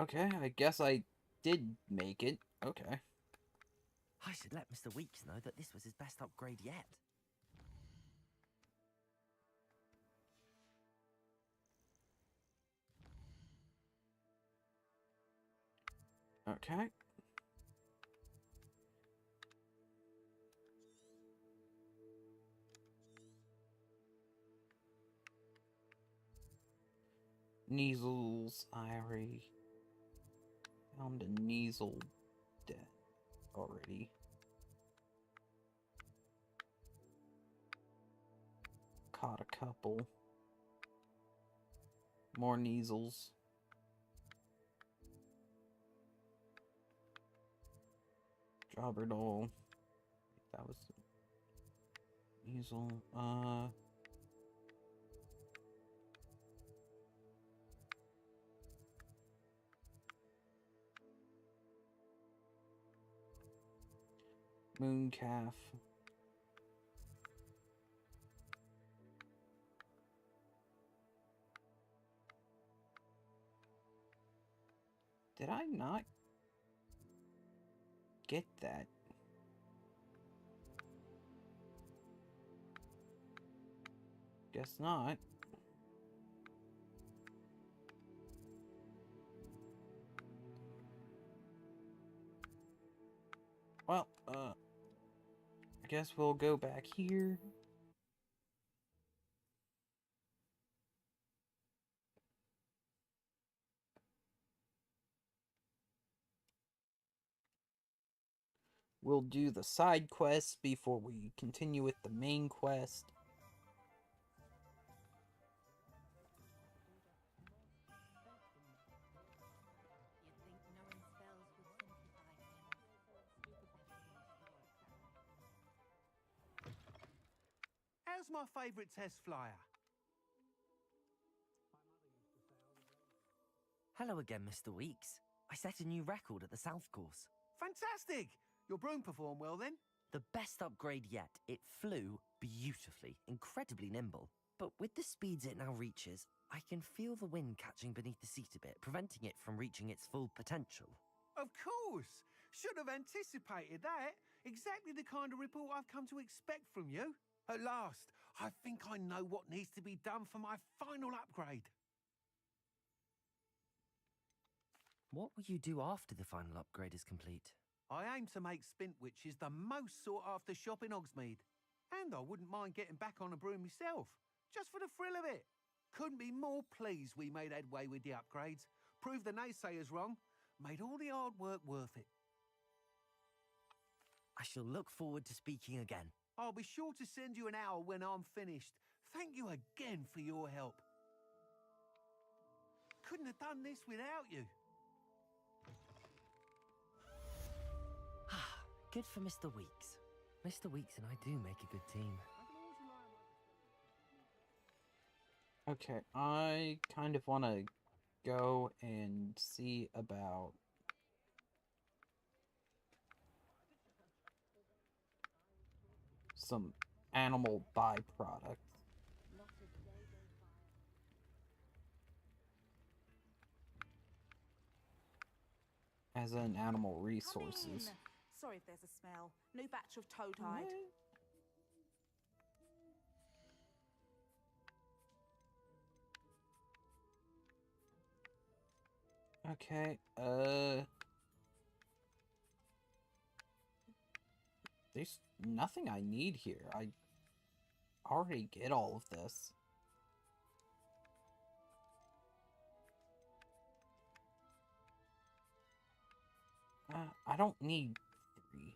Okay, I guess I did make it. Okay. I should let Mr. Weeks know that this was his best upgrade yet. Okay. Measles, Irie. Found a Neasel dead already. Caught a couple. More Neasels. Jobberdoll. That was Measle. Mooncalf. Did I not get that? Guess not. Well, I guess we'll go back here. We'll do the side quests before we continue with the main quest. How's my favourite test flyer? Hello again, Mr. Weeks. I set a new record at the South Course. Fantastic! Your broom performed well then? The best upgrade yet. It flew beautifully, incredibly nimble. But with the speeds it now reaches, I can feel the wind catching beneath the seat a bit, preventing it from reaching its full potential. Of course! Should have anticipated that. Exactly the kind of report I've come to expect from you. At last, I think I know what needs to be done for my final upgrade. What will you do after the final upgrade is complete? I aim to make Spintwitches the most sought-after shop in Hogsmeade. And I wouldn't mind getting back on a broom myself, just for the thrill of it. Couldn't be more pleased we made headway with the upgrades, proved the naysayers wrong, made all the hard work worth it. I shall look forward to speaking again. I'll be sure to send you an owl when I'm finished. Thank you again for your help. Couldn't have done this without you. Good for Mr. Weeks. Mr. Weeks and I do make a good team. Okay, I kind of want to go and see about some animal byproducts. As in animal resources. Sorry if there's a smell. New batch of toad hide. Okay, there's nothing I need here. I already get all of this. I don't need 3.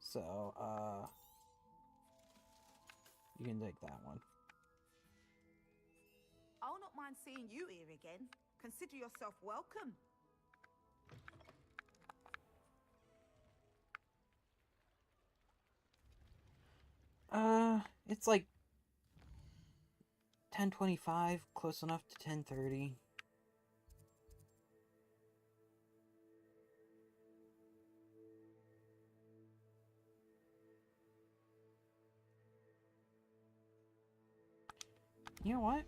So, you can take that one. I'll not mind seeing you here again. Consider yourself welcome. It's like 10:25, close enough to 10:30. You know what?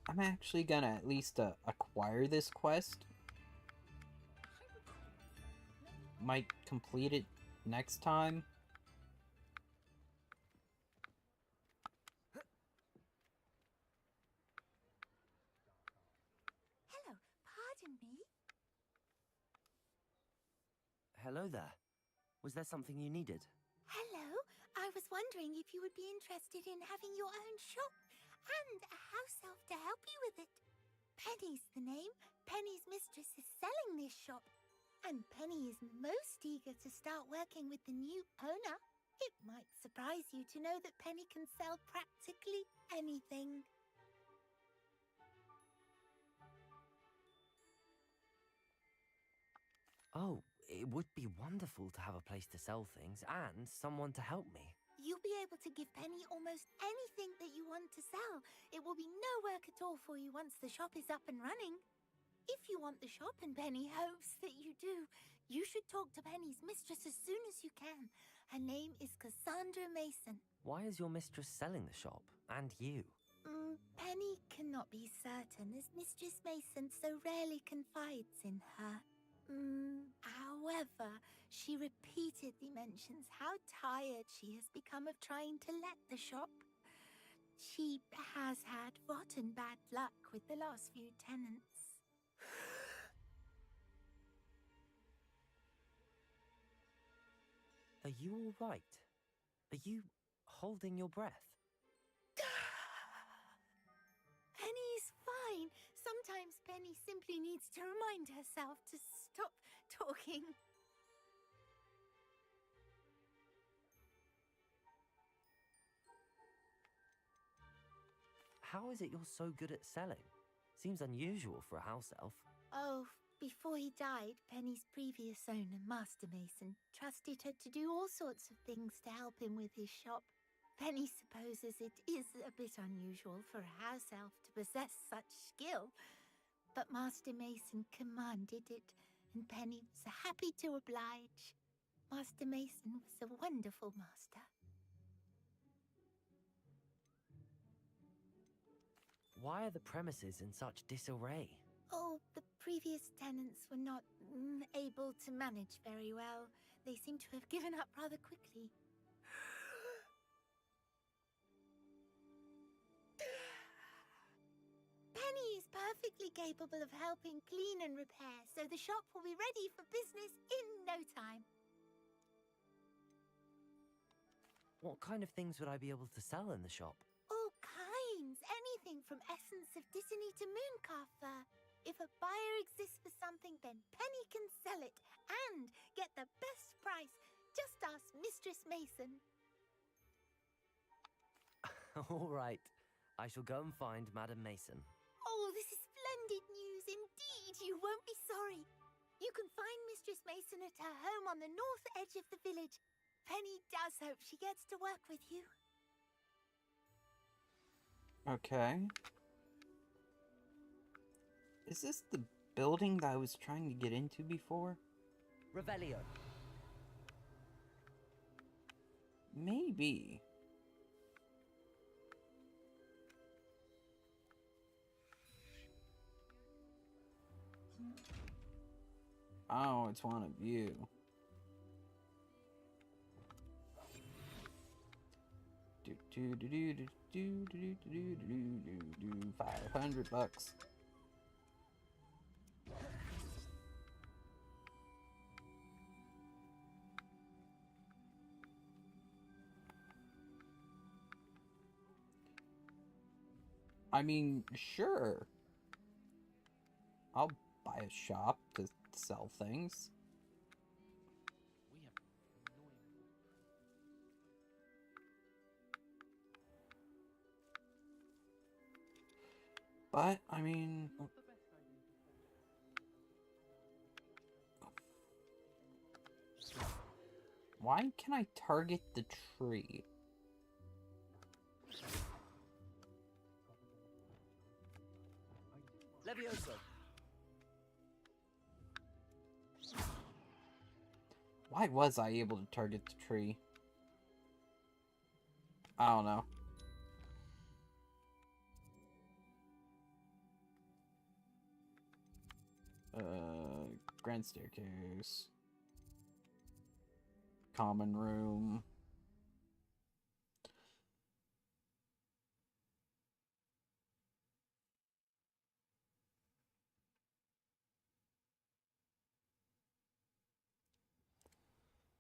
I'm actually gonna at least acquire this quest. Might complete it next time. Hello, pardon me. Hello there. Was there something you needed? Hello, I was wondering if you would be interested in having your own shop and a house elf to help you with it. Penny's the name. Penny's mistress is selling this shop, and Penny is most eager to start working with the new owner. It might surprise you to know that Penny can sell practically anything. Oh, it would be wonderful to have a place to sell things and someone to help me. You'll be able to give Penny almost anything that you want to sell. It will be no work at all for you once the shop is up and running. If you want the shop and Penny hopes that you do, you should talk to Penny's mistress as soon as you can. Her name is Cassandra Mason. Why is your mistress selling the shop? And you? Penny cannot be certain, as Mistress Mason so rarely confides in her. However, she repeatedly mentions how tired she has become of trying to let the shop. She has had rotten bad luck with the last few tenants. Are you all right? Are you holding your breath? Penny's fine. Sometimes Penny simply needs to remind herself to stop talking. How is it you're so good at selling? Seems unusual for a house elf. Oh, before he died, Penny's previous owner, Master Mason, trusted her to do all sorts of things to help him with his shop. Penny supposes it is a bit unusual for a house elf to possess such skill, but Master Mason commanded it, and Penny was happy to oblige. Master Mason was a wonderful master. Why are the premises in such disarray? Oh, the previous tenants were not able to manage very well. They seem to have given up rather quickly. Penny is perfectly capable of helping clean and repair, so the shop will be ready for business in no time. What kind of things would I be able to sell in the shop? All kinds. Anything from essence of Disney to mooncalf fur. If a buyer exists for something, then Penny can sell it and get the best price. Just ask Mistress Mason. All right. I shall go and find Madam Mason. Oh, this is splendid news indeed. You won't be sorry. You can find Mistress Mason at her home on the north edge of the village. Penny does hope she gets to work with you. Okay. Is this the building that I was trying to get into before? Revelio. Maybe. Oh, it's one of you. Do 500 bucks. I mean, sure. I'll buy a shop to sell things. But, I mean, Why can I target the tree? Levioso. Why was I able to target the tree? I don't know. Grand staircase. Common room.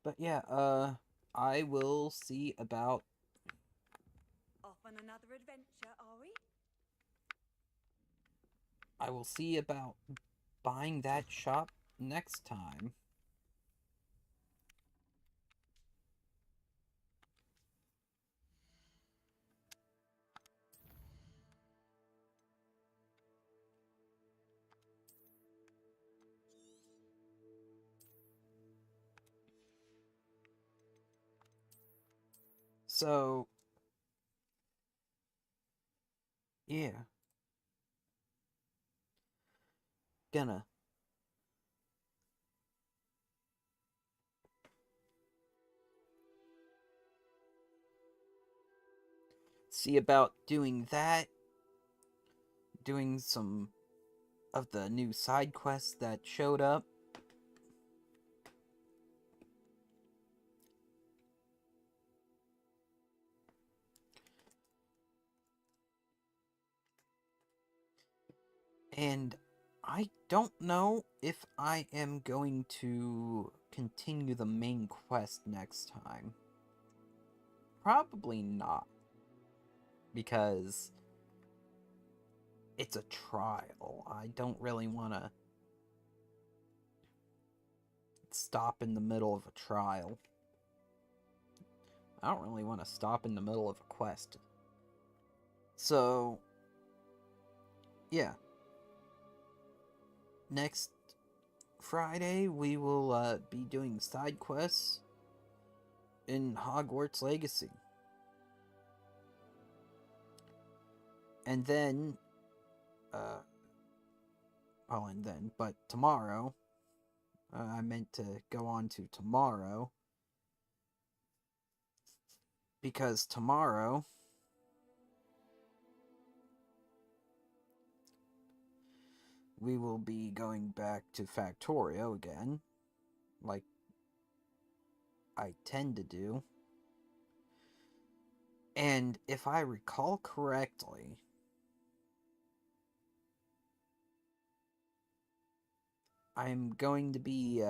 But yeah, I will see about... Off on another adventure, are we? I will see about buying that shop next time. So, yeah. Gonna see about doing that. Doing some of the new side quests that showed up. And I don't know if I am going to continue the main quest next time. Probably not. Because it's a trial. I don't really want to stop in the middle of a trial. I don't really want to stop in the middle of a quest. So, yeah. Next Friday, we will be doing side quests in Hogwarts Legacy. And then, but tomorrow, I meant to go on to tomorrow, because tomorrow, we will be going back to Factorio again, like I tend to do. And if I recall correctly, I'm going to be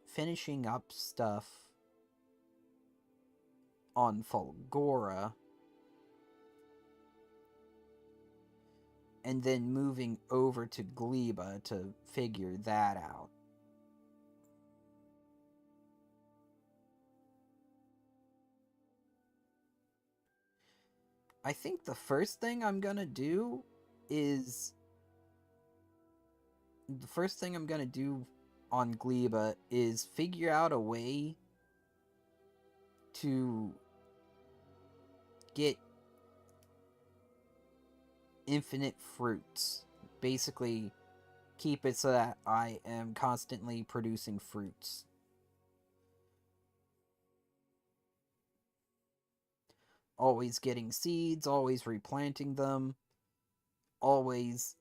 finishing up stuff on Fulgora, and then moving over to Gleba to figure that out. I think the first thing I'm gonna do is... The first thing I'm gonna do on Gleba is figure out a way to get infinite fruits. Basically, keep it so that I am constantly producing fruits. Always getting seeds, always replanting them, always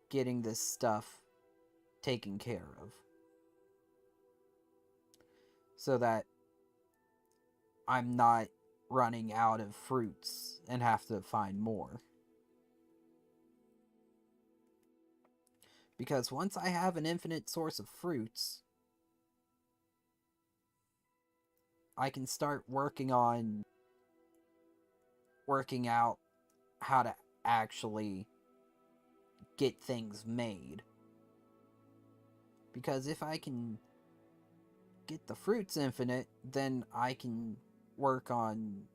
getting this stuff taken care of. So that I'm not running out of fruits and have to find more. Because once I have an infinite source of fruits, I can start working out how to actually get things made. Because if I can get the fruits infinite, then I can work on...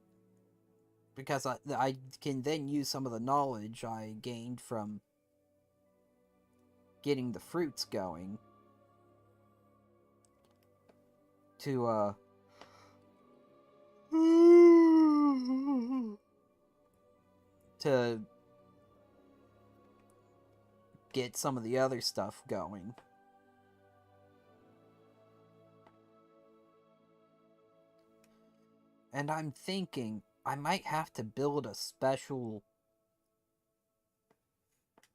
Because I can then use some of the knowledge I gained from getting the fruits going to to get some of the other stuff going. And I'm thinking I might have to build a special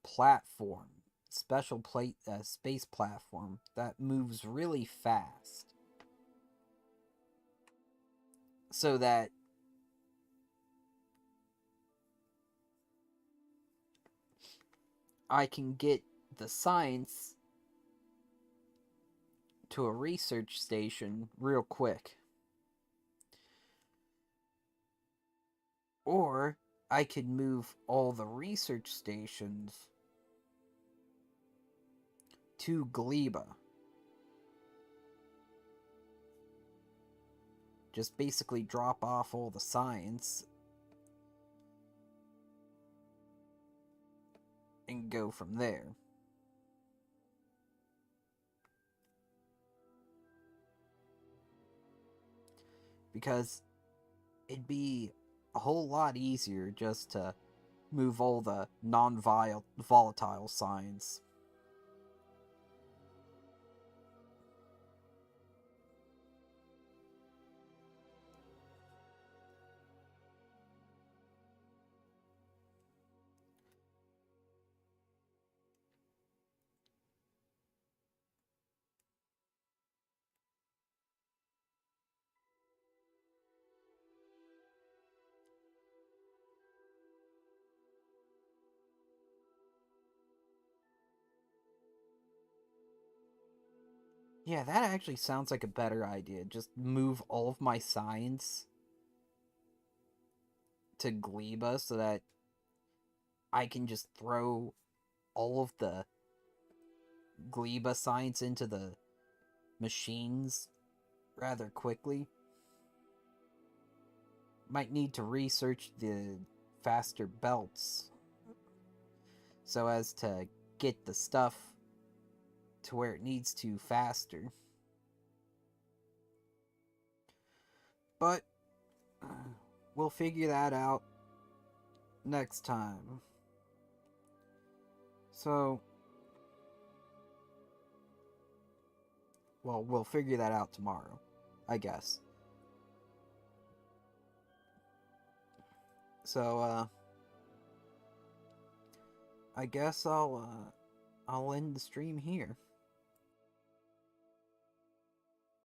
platform, space platform that moves really fast, so that I can get the science to a research station real quick. Or I could move all the research stations to Gleba. Just basically drop off all the science and go from there. Because it'd be a whole lot easier just to move all the non-volatile science. Yeah, that actually sounds like a better idea. Just move all of my science to Gleba so that I can just throw all of the Gleba science into the machines rather quickly. Might need to research the faster belts so as to get the stuff to where it needs to faster. But we'll figure that out next time. So, well, we'll figure that out tomorrow, I guess. So, I guess I'll end the stream here.